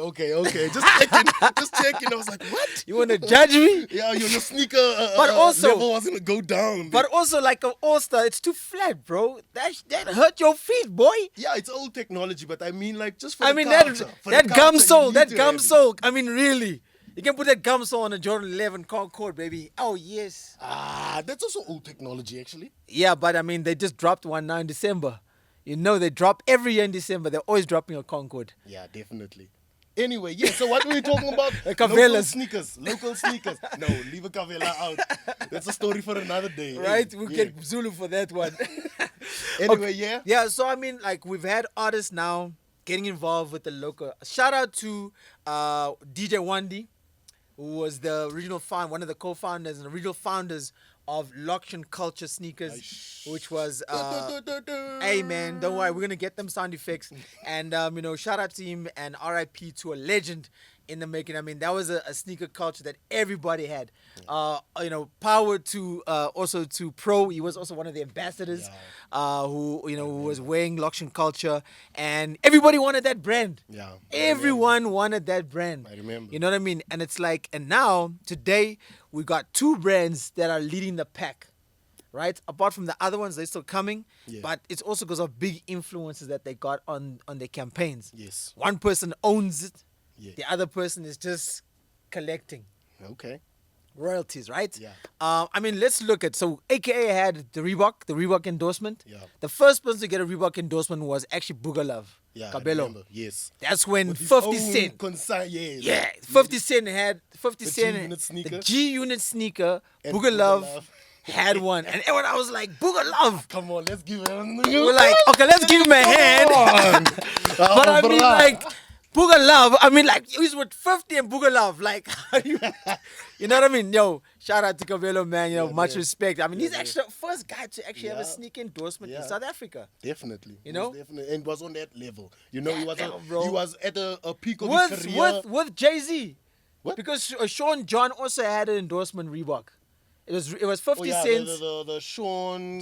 Just checking. I was like, what? You wanna judge me? Yeah, your sneaker But also- level was gonna go down. But also, like an All-Star, it's too flat, bro. That hurt your feet, boy. yeah, it's old technology, but I mean, like, just for I the mean, culture. For that the gum culture, sole, you that need to gum have it. sole. I mean, really. You can put that gum sole on a Jordan 11 Concord, baby. Oh, yes. That's also old technology, actually. Yeah, but I mean, they just dropped one now in December. You know, they drop every year in December. They're always dropping a Concord. Yeah, definitely. Anyway, yeah, so what were we talking about? The Local Cavelas. sneakers. Local sneakers. No, leave a Cavela out. That's a story for another day. Right? Hey, We'll yeah. get Zulu for that one. Anyway, yeah. Yeah, so I mean, like, we've had artists now getting involved with the local. Shout out to DJ Wandi, who was the original one of the co-founders and original founders of Loction Culture Sneakers, which was hey man, don't worry, we're gonna get them sound effects. And shout out to him and RIP to a legend in the making. I mean, that was a sneaker culture that everybody had. Power to also to Pro. He was also one of the ambassadors who was wearing Loction Culture, and everybody wanted that brand. Yeah, I Everyone wanted that brand. I remember. You know what I mean? And it's like, and now today we got two brands that are leading the pack. Right? Apart from the other ones, they're still coming. Yeah. But it's also because of big influences that they got on their campaigns. Yes. One person owns it. Yeah. The other person is just collecting Okay. royalties, right? Yeah. I mean, let's look at, so AKA had the Reebok endorsement. Yeah. The first person to get a Reebok endorsement was actually Booger Love. Yeah, I Cabello. remember. Yes. That's when With his 50 own Cent. Yeah. 50 Cent had The Cent. G-Unit sneaker. The G-Unit sneaker. And Booger Booger Love Love. had one. And everyone, I was like, Booger Love. Come on, let's give it. We're like, okay, let's give him a hand. But I mean, like, Booger Love, I mean, like, he's with 50 and Booger Love. Like, you know what I mean? Yo, shout out to Cabello, man. Much respect. I mean, he's actually the first guy to actually have a sneaker endorsement in South Africa. Definitely. You know? Definitely. And was on that level. He That was level, bro. he was at a peak of his career. With Jay-Z. What? Because Sean John also had an endorsement Reebok. It was 50 Oh, yeah, cents. the Sean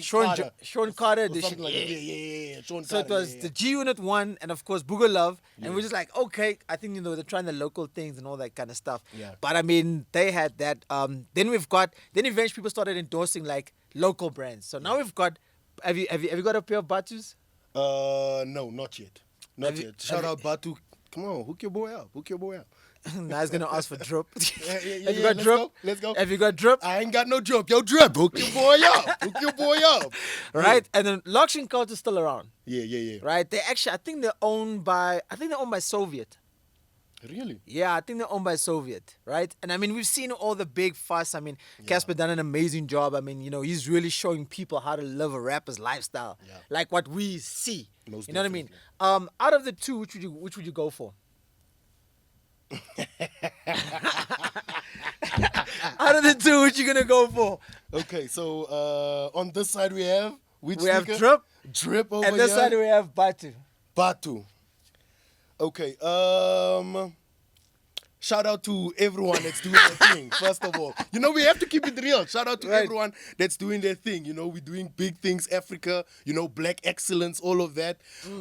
Carter Or edition. something like that. Yeah. Sean So it Carter, was yeah. the G Unit one, and of course Booger Love, and we're just like, okay, I think they're trying the local things and all that kind of stuff. Yeah. But I mean, they had that. Then eventually people started endorsing like local brands. So now we've got. Have you got a pair of Batus? No, not yet. Not Have you- yet. Shout have out Batu. Come on, hook your boy up. Now he's gonna ask for drip. Yeah, Have you yeah, got let's drip? go, let's go. Have you got drip? I ain't got no drip. Yo, drip. Hook your boy up. Right, and then Loction Culture is still around. Yeah. Right, they actually, I think they're owned by Soviet. Really? Yeah, I think they're owned by Soviet, right? And I mean, we've seen all the big fuss. I mean, Casper done an amazing job. I mean, he's really showing people how to live a rapper's lifestyle, like what we see. Most you know what I mean? Out of the two, which would you go for? Out of the two, which you gonna go for? Okay, so on this side we have which We have sneaker? Drip, Drip over and this here. side we have Batu. Batu. Okay, shout out to everyone that's doing their thing, first of all. We have to keep it real. Shout out to Right. everyone that's doing their thing. We're doing big things, Africa, black excellence, all of that.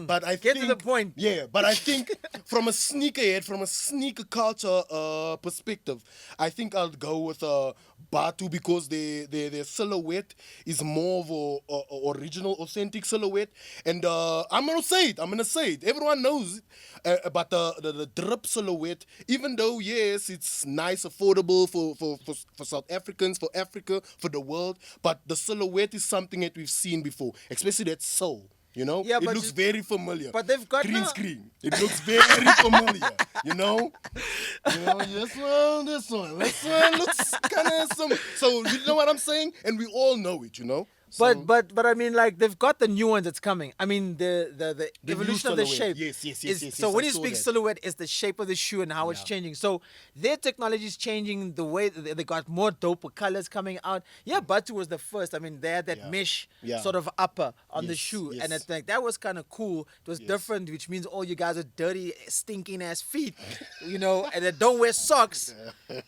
But I Get think... to the point. Yeah, but I think from a sneakerhead, from a sneaker culture perspective, I think I'll go with Batu because their silhouette is more of a original, authentic silhouette. And I'm going to say it. Everyone knows it. But the drip silhouette, even though so yes, it's nice, affordable for South Africans, for Africa, for the world. But the silhouette is something that we've seen before, especially that soul. You know, Yeah, it but looks you- very familiar. but they've got green now- screen. It looks very familiar. You know, this one looks kind of some. So you know what I'm saying, and we all know it. You know. So, But I mean, like, they've got the new ones that's coming. I mean, the new evolution of the silhouette. shape. Yes, So yes, when I you saw speak that. silhouette, it's the shape of the shoe and how it's changing. So their technology is changing the way they got more dope colors coming out. Yeah, Batu was the first. I mean, they had that mesh sort of upper on the Yes, shoe, yes. and I think that was kind of cool. It was Yes. different, which means all you guys are dirty, stinking ass feet, and they don't wear socks. And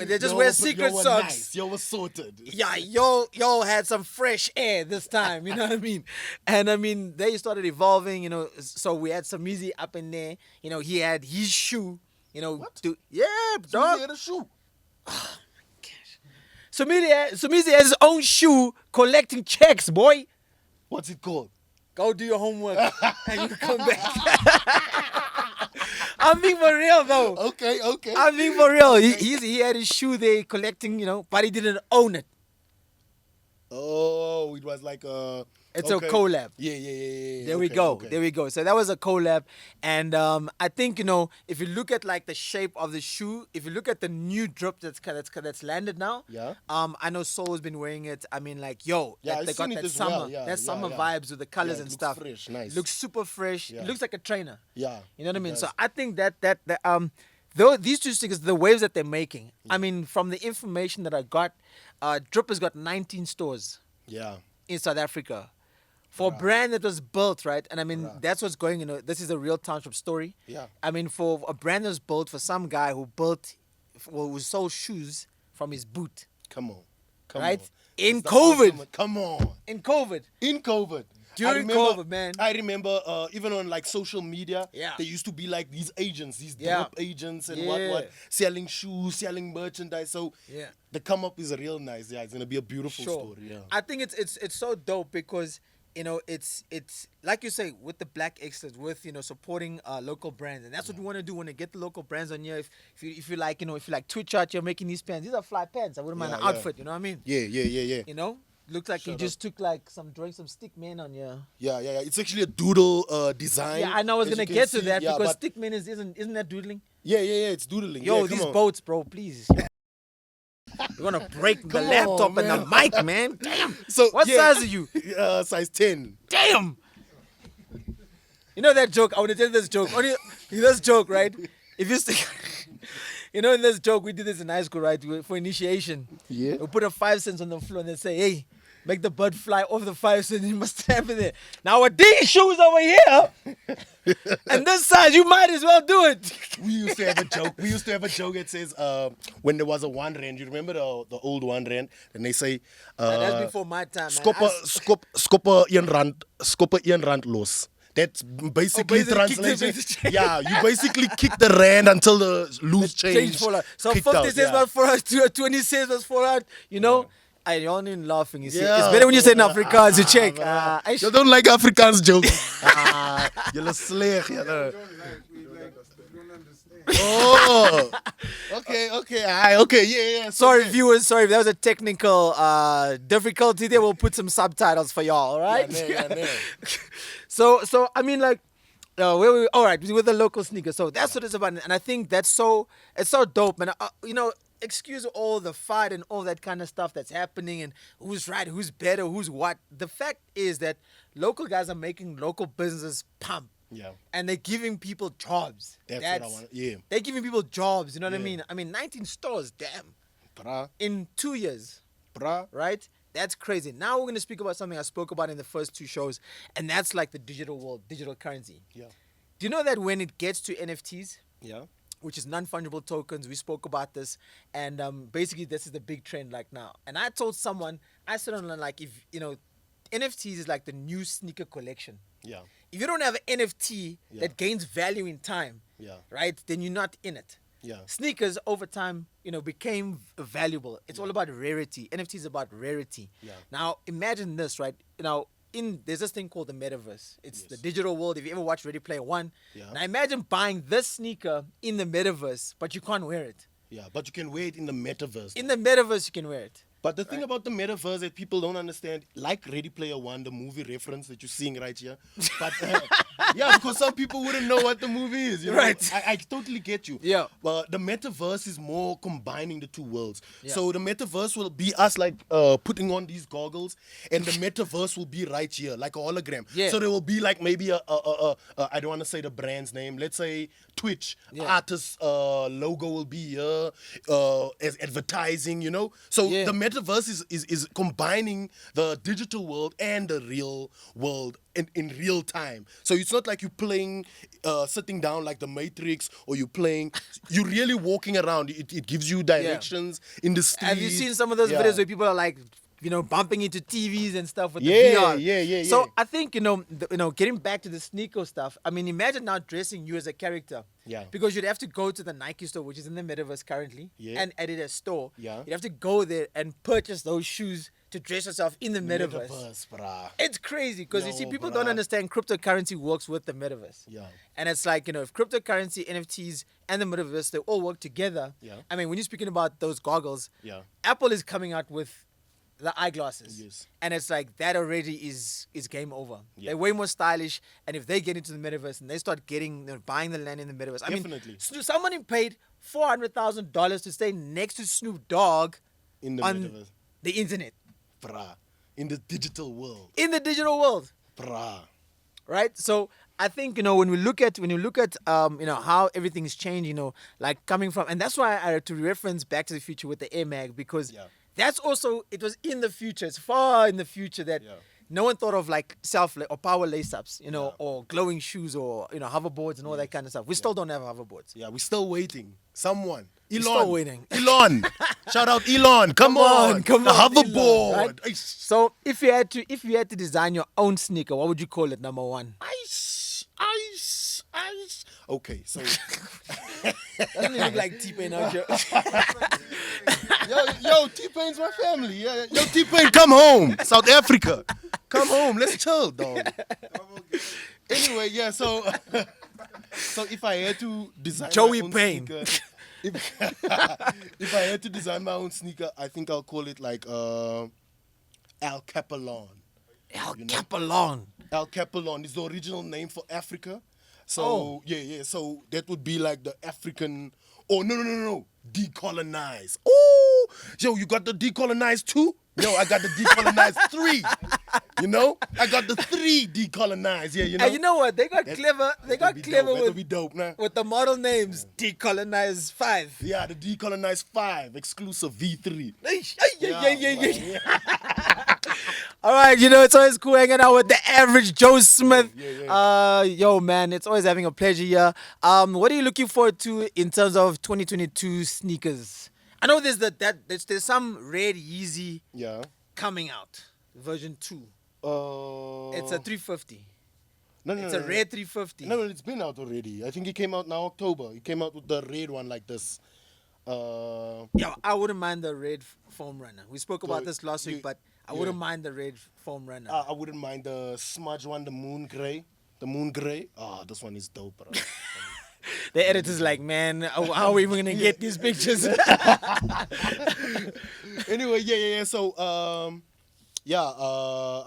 they just Yo, wear but secret yo were socks. Nice. Yo was sorted. Yeah, y'all had some fresh air this time, you know what I mean? And I mean, they started evolving, so we had Samizi up in there, he had his shoe, What? yeah, So dog. he had a shoe. Samizi has his own shoe collecting checks, boy. What's it called? Go do your homework and you come back. I'm being for real though. Okay. I'm being for real. He had his shoe there collecting, but he didn't own it. Oh, it was like a. It's a collab. Yeah. There we go. There we go. So that was a collab, and I think if you look at like the shape of the shoe, if you look at the new drip that's landed now, I know Soul has been wearing it. I mean, like Yeah, they I've got seen it that as summer, well. Yeah, that summer yeah. vibes with the colors Yeah, it and looks stuff. fresh, nice. Looks super fresh. Yeah. It looks like a trainer. Yeah, You know what I it mean? does. So I think that though these two stickers, the waves that they're making. I mean, from the information that I got, Drip has got 19 stores Yeah. in South Africa. For a brand that was built, right? And I mean, that's what's going, this is a real township story. Yeah. I mean, for a brand that was built for some guy who sold shoes from his boot Come on. Right? On. In It's the COVID. ultimate- Come on. in COVID. In COVID. During COVID, man. I remember even on like social media, Yeah. there used to be like these agents, these Yeah. drip agents and Yeah. what, selling shoes, selling merchandise. So Yeah. the come up is real nice. Yeah, it's gonna be a beautiful Sure. story. Yeah. I think it's so dope because it's like you say with the Black Excellence, with supporting local brands, and that's what we want to do. Want to get the local brands on here. If you like Twitch art, you're making these pants. These are fly pants. I wouldn't mind Yeah, an yeah. you know what I mean? Yeah. Looks like you Shut just took like drawing some stick man on your. Yeah. It's actually a doodle design. Yeah, I know I was as gonna you can get to see. that Yeah, because but- stick man isn't that doodling? Yeah, it's doodling. Yo, yeah, these come on. boats, bro, please. You're gonna break the Come laptop on, and the mic, man. Damn. So What yeah, size are you? Size 10. Damn. You know that joke? I want to tell you this joke. Only this joke, right? If you stick, in this joke we did this in high school, right? For initiation. Yeah. We put a 5 cents on the floor and they say, "Hey, make the bird fly off the 5 cents. You must have it there." Now with these shoes over here, and this size, you might as well do it. We used to have a joke. We used to have a joke that says, when there was a 1 rand, you remember the old 1 rand? And they say, That's before my time, man. Skopper 1 rand los. That's basically basically kick the translation. Yeah, you basically kick the rand until the loose change. Fall out. So kicked 50 out, cents yeah. was for us, 20 cents was for us, I y'all ain't laughing, you see. Yeah. It's better when you say in Afrikaans, you check. You don't like Afrikaans jokes. You're slick, you know. Oh, okay, yeah. Sorry, okay. viewers. Sorry, if that was a technical difficulty there. We'll put some subtitles for y'all. All right. Yeah. So I mean, like, all right, with the local sneakers. So that's what it's about, and I think it's so dope, man. Excuse all the fight and all that kind of stuff that's happening, and who's right, who's better, who's what. The fact is that local guys are making local businesses pump. Yeah. And they're giving people jobs. That's what I want. Yeah. They're giving people jobs. You know what I Yeah. mean? I mean, 19 stores. Damn. Bruh. In 2 years. Right? That's crazy. Now we're going to speak about something I spoke about in the first 2 shows, and that's like the digital world, digital currency. Yeah. Do you know that when it gets to NFTs, Yeah. which is non-fungible tokens, we spoke about this, and basically this is the big trend like now. And I told someone, I said on like, if NFTs is like the new sneaker collection. Yeah. If you don't have an NFT Yeah. that gains value in time, Yeah. right, then you're not in it. Yeah. Sneakers over time, became valuable. It's all about rarity. NFT is about rarity. Yeah. Now imagine this, right? there's this thing called the metaverse. It's the digital world. If you ever watched Ready Player One, Yeah. now imagine buying this sneaker in the metaverse, but you can't wear it. Yeah, but you can wear it in the metaverse. In the metaverse, you can wear it. But the thing about the metaverse that people don't understand, like Ready Player One, the movie reference that you're seeing right here. But yeah, because some people wouldn't know what the movie is. You know? Right. I totally get you. Yeah. But the metaverse is more combining the two worlds. Yeah. So the metaverse will be us like putting on these goggles, and the metaverse will be right here, like a hologram. Yeah. So there will be like maybe I don't want to say the brand's name. Let's say Twitch. Yeah. Artist logo will be here as advertising. You know. So Yeah. the metaverse is combining the digital world and the real world in real time. So it's not like you're playing, sitting down like the Matrix, or you're really walking around. It gives you directions in the street. Have you seen some of those Yeah. videos where people are like, bumping into TVs and stuff with Yeah, the VR? yeah. So I think getting back to the sneaker stuff. I mean, imagine now dressing you as a character. Yeah. Because you'd have to go to the Nike store, which is in the metaverse currently, Yeah. and Adidas store. Yeah. You'd have to go there and purchase those shoes to dress yourself in the metaverse. Bruh. It's crazy because you see, No, people bruh. don't understand cryptocurrency works with the metaverse. Yeah. And it's like, if cryptocurrency, NFTs, and the metaverse, they all work together. Yeah. I mean, when you're speaking about those goggles, Yeah. Apple is coming out with the eyeglasses. Yes. And it's like that already is game over. Yeah. They're way more stylish. And if they get into the metaverse and they start buying the land in the metaverse, Definitely. I mean, somebody paid $400,000 to stay next to Snoop Dogg In the on metaverse. the internet, Bruh. In the digital world. in the digital world. Bruh. Right. So I think when you look at how everything's changed, like coming from, and that's why I had to reference Back to the Future with the Air Mag, because Yeah. that's also, it was in the future. It's far in the future that Yeah. no one thought of like or power lace-ups, or glowing shoes, or hoverboards and all that kind of stuff. We still don't have hoverboards. Yeah, we're still waiting. Someone. Elon. still waiting. Elon. Shout out Elon. Come on. Come The on, Elon, hoverboard. right? Aish. So if you had to design your own sneaker, what would you call it? Number one. Ice. Okay, so Doesn't it look like T-Pain out here? yo, T-Pain's my family. Yeah, yo, T-Pain, come home. South Africa. Come home. Let's chill, dog. Anyway, yeah, so if I had to design Joey my own Payne. sneaker, if I had to design my own sneaker, I think I'll call it like Al Capelon. El You know? Capelon. Al Capelon is the original name for Africa. So Oh. yeah. So that would be like the African. Oh no. Decolonize. Oh, yo, you got the decolonize 2? Yo, I got the decolonize 3. I got the 3 decolonize. Yeah, And you know what? They got That- clever. They got that'd be clever dope. That'd with be dope, man. with the model names. Decolonize 5. Yeah, the decolonize 5 exclusive V3. Yeah. All right, it's always cool hanging out with the average Joe Smith. Yeah. Yo, man, it's always having a pleasure here. What are you looking forward to in terms of 2022 sneakers? I know there's some red Yeezy Yeah. coming out, version 2. It's It's a 350. no, It's a red 350. No, it's been out already. I think it came out now October. It came out with the red one like this. Yeah, I wouldn't mind the red foam runner. We spoke about So, this last week, but I yeah. wouldn't mind the red foam runner. I wouldn't mind the smudge one, the moon gray. The moon gray. This one is dope, bro. The editor's like, man, how are we even gonna get these pictures? Anyway, yeah. So,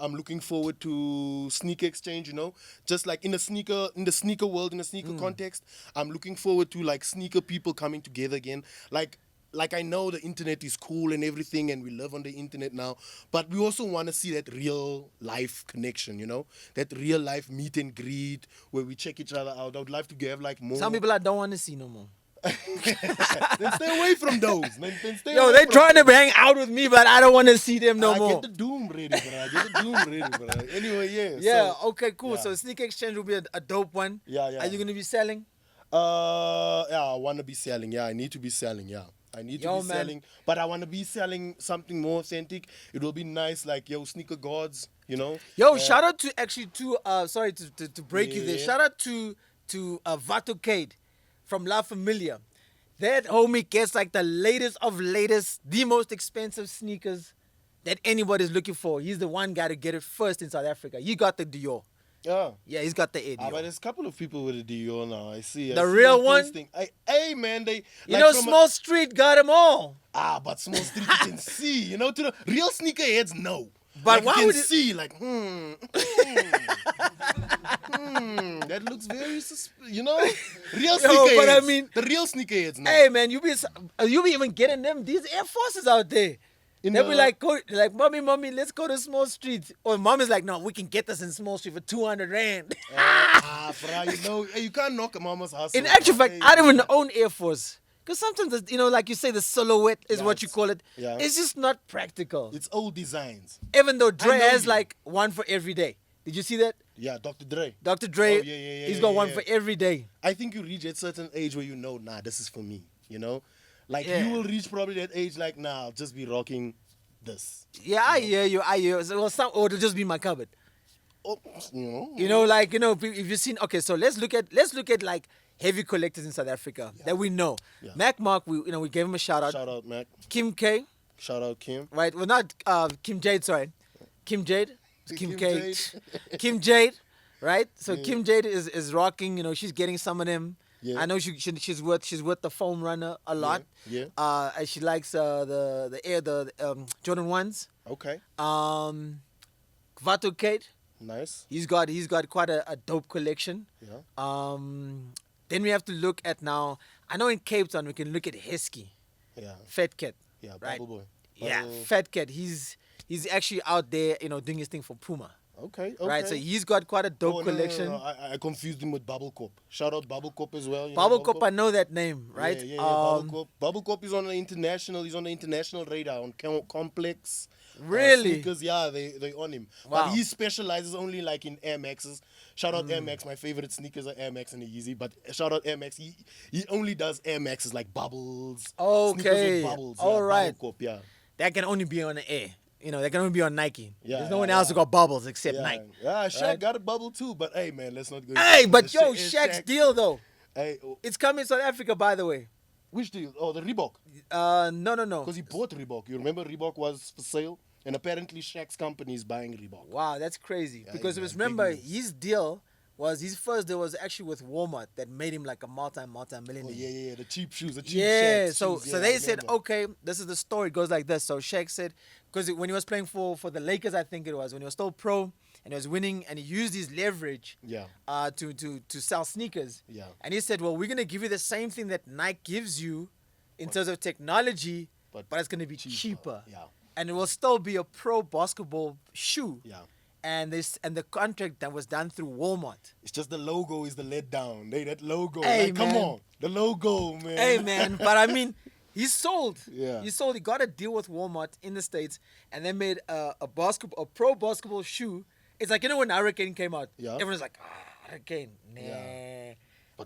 I'm looking forward to sneaker exchange. Just like in the sneaker world, in the sneaker context, I'm looking forward to like sneaker people coming together again. Like I know the internet is cool and everything, and we live on the internet now, but we also want to see that real life connection. That real life meet and greet where we check each other out. I would love to have like more. Some people I don't want to see no more. Then stay away from those. Then stay Yo, away they're from trying to those. hang out with me, but I don't want to see them no I more. get the doom ready, bro. Anyway, yeah. Yeah, So, okay, cool. yeah. So sneaker exchange will be a dope one. Yeah. Are you gonna be selling? I want to be selling. Yeah, I need to be selling. Yeah, I need to Yo, be man. selling. But I want to be selling something more authentic. It will be nice, like sneaker gods. Yo, shout out to sorry to break you there. Yeah. Shout out to Vato Cade from La Familia. That homie gets like the latest of latest, the most expensive sneakers that anybody's looking for. He's the one guy to get it first in South Africa. He got the Dior. Yeah. Yeah, he's got the Air Dior. But there's a couple of people with a Dior now. I see. The real one? Hey, man, they. You know, Small Street got them all. But Small Street you can see. You know, to the real sneakerheads, no. But like, why you can would you see, like, that looks very you know, real sneakerheads. But I mean, the real sneakerheads, no. Hey man, you be even getting them these Air Forces out there. They'll be like, mommy, let's go to Small Street. Or mom is like, no, we can get this in Small Street for 200 rand. Bro, you know, you can't knock a mama's hustle. In actual fact, I don't even own Air Force. Because sometimes, you know, like you say, the silhouette is what you call it. Yeah. It's just not practical. It's old designs. Even though Dre has you. like one for every day. Did you see that? Yeah, Dr. Dre. Dr. Dre, Oh, yeah, he's got one yeah. for every day. I think you reach a certain age where you know, nah, this is for me, you know? Like, Yeah. you will reach probably that age like, nah, I'll just be rocking this. Yeah, I hear you. So, well, or it'll just be my cupboard. Oh, you know? You know, like, you know, if you've seen, okay, so let's look at like heavy collectors in South Africa that we know. Yeah. Mac Mark, we gave him a shout out. Shout out, Mac. Kim K, Shout out, Kim. right? Well, not Kim Jade, sorry. Kim Jade. It's Kim Kim K. Jade. Kim Jade, right? So Kim Jade is rocking. You know, she's getting some of them. Yeah. I know she's with the foam runner a lot. Yeah. And she likes the Jordan ones. Okay. Vato Kate. Nice. He's got quite a dope collection. Yeah. Then we have to look at now. I know in Cape Town we can look at Hesky, Yeah. Fat Cat. Yeah, right? Bubble Boy. Yeah, Bubble- Fat Cat. He's actually out there, you know, doing his thing for Puma. Okay. Right, so he's got quite a dope Oh, no, collection. No. I confused him with Bubble Cop. Shout out Bubble Cop as well. You know Bubble Cop, I know that name, right? Yeah, Bubble Cop. Bubble Cop is on the international. He's on the international radar on Complex. Really? Sneakers, yeah, they on him. Wow. But he specializes only like in Air Maxes. Shout out Air Max. My favorite sneakers are Air Max and the Yeezy. But shout out Air Max. He only does Air Maxes like bubbles. Okay. Sneakers with bubbles. Yeah, All right. Bubble Cop, yeah. That can only be on the air. You know, that can only be on Nike. Yeah, There's no yeah, one else who yeah. got bubbles except Yeah, Nike. yeah, Shaq Right? got a bubble too, but hey, man, let's not go. Hey, but The yo, Shaq- Shaq's deal though. Hey, It's coming to South Africa, by the way. which deal? Oh, the Reebok. No. Because he bought Reebok. You remember Reebok was for sale? And apparently Shaq's company is buying Reebok. Wow, that's crazy. Yeah, Because yeah, remember, big news. his deal was his first deal was actually with Walmart that made him like a multi-millionaire. Oh, yeah, the cheap shoes, the cheap Yeah, Shaq's so shoes. so Yeah, they I said, remember. okay, this is the story. It goes like this. So Shaq said, because when he was playing for the Lakers, I think it was, when he was still pro and he was winning, and he used his leverage Yeah. to sell sneakers. Yeah. And he said, well, we're going to give you the same thing that Nike gives you in terms of technology, but it's going to be cheaper. Yeah. And it will still be a pro basketball shoe. Yeah. And the contract that was done through Walmart. It's just the logo is the letdown. That logo. Hey, like, come man. on. The logo, man. Hey man, but I mean, he sold. Yeah. He sold. He got a deal with Walmart in the States, and they made a pro basketball shoe. It's like, you know, when Hurricane came out, Yeah. everyone's like, Hurricane, nah. Yeah.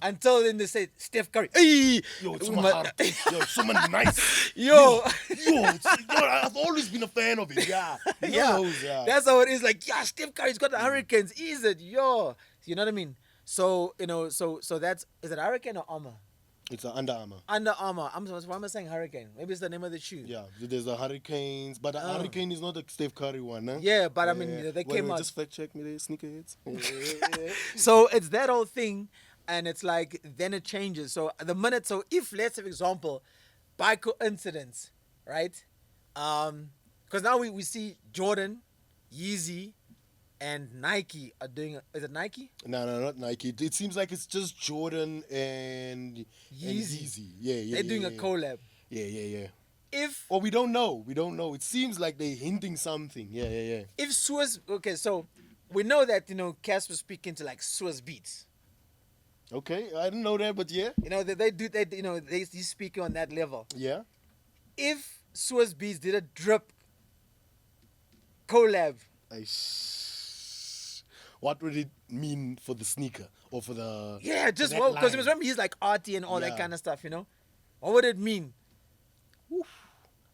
Until then they said Steph Curry. Hey, Yo, it's my heart. Yo, it's someone nice. Yo. I've always been a fan of it. Yeah. He knows, yeah. That's how it is. Like, yeah, Steph Curry's got the Hurricanes. Is it? Yo, you know what I mean? So you know, so that's, is it Hurricane or Armour? It's an Under Armour. Under Armour. Why am I saying Hurricane? Maybe it's the name of the shoe. Yeah, there's the Hurricanes, but the Hurricane is not the Steph Curry one, huh? Yeah, but I mean, you know, they came out. Just fact check me, there, sneakerheads. So it's that whole thing, and it's like, then it changes. So if, let's say, for example, by coincidence, right? Because now we see Jordan, Yeezy, and Nike are doing. Is it Nike? No, not Nike. It seems like it's just Jordan and Yeezy. Yeah. They're doing a collab. Yeah. If Or we don't know. It seems like they're hinting something. Yeah. if Swiss, okay, so we know that, you know, Cass was speaking to like Swiss Beats. Okay, I didn't know that, but yeah. You know, he's speaking on that level. Yeah. If Swiss Beats did a drip collab, What would it mean for the sneaker or for the? yeah, for just that well, because line? remember he's like arty and all that Yeah. kind of stuff, you know. What would it mean?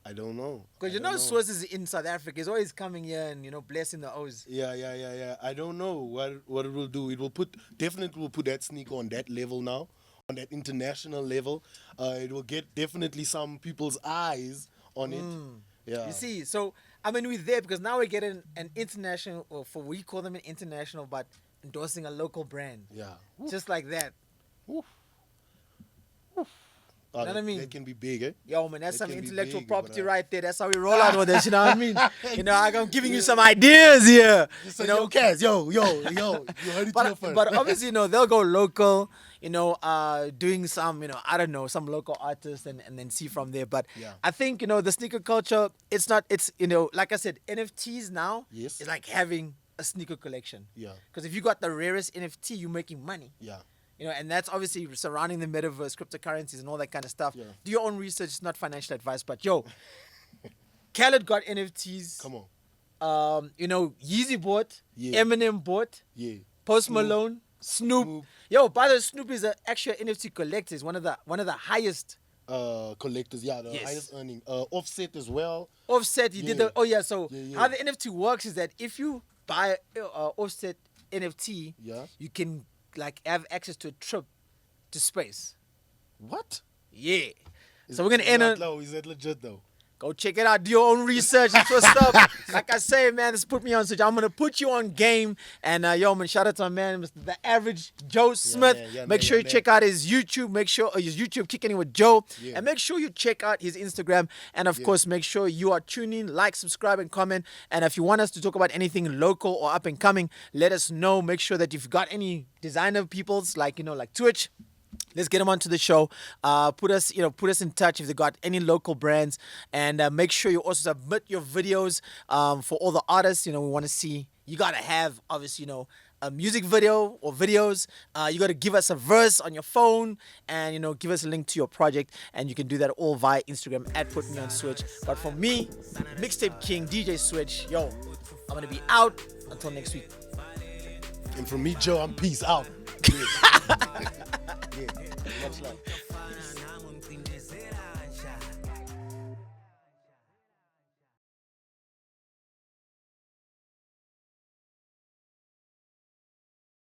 I don't know. Because you I know, don't Swiss is in South Africa. He's always coming here and, you know, blessing the O's. Yeah. I don't know what it will do. It will definitely put that sneaker on that level now, on that international level. It will get definitely some people's eyes on it. Yeah. You see, so I mean, we're there because now we're getting an international, or for we call them an international, but endorsing a local brand. Yeah. Just like that. Oof. You know what I mean? That can be big, eh? Yo, man, that's That some can be intellectual big, property but, right there. That's how we roll out with this, you know what I mean? You know, I'm giving you some ideas here. So, You know, yo, Kaz, yo, you heard it here first. but obviously, you know, they'll go local, you know, doing some, you know, I don't know, some local artists and then see from there. But Yeah. I think, you know, the sneaker culture, it's, you know, like I said, NFTs now Yes. is like having a sneaker collection. Yeah. Because if you got the rarest NFT, you're making money. Yeah. You know, and that's obviously surrounding the metaverse, cryptocurrencies, and all that kind of stuff. Yeah. Do your own research. It's not financial advice, but yo, Khaled got NFTs. Come on. You know, Yeezy bought. Yeah. Eminem bought. Yeah. Post Malone. Snoop. Snoop. Yo, by the way, Snoop is actually an NFT collector. He's one of the highest. Collectors, yeah, the Yes. highest earning. Offset as well. Offset. He did Yeah. the. Oh yeah. So Yeah, yeah. how the NFT works is that if you buy Offset NFT, Yeah. you can like have access to a trip to space. What? Yeah. So we're gonna end on. Is that legit though? Go check it out. Do your own research. That's what's up. Like I say, man, this put me on switch. I'm gonna put you on game. And yo, man, shout out to my man, Mr. The Average Joe Smith. Make sure you check out his YouTube. Make sure his YouTube Kicking It with Joe. Yeah. And make sure you check out his Instagram. And of course, make sure you are tuning, like, subscribe, and comment. And if you want us to talk about anything local or up and coming, let us know. Make sure that if you've got any designer peoples like Twitch. Let's get them onto the show. Put us in touch if they got any local brands, and make sure you also submit your videos for all the artists. You know, we want to see. You gotta have obviously, a music video or videos. You gotta give us a verse on your phone, and give us a link to your project, and you can do that all via Instagram at Put Me On Switch. But for me, Mixtape King, DJ Switch, yo, I'm gonna be out until next week. And from me, Joe, I'm peace out. Yeah. Much love.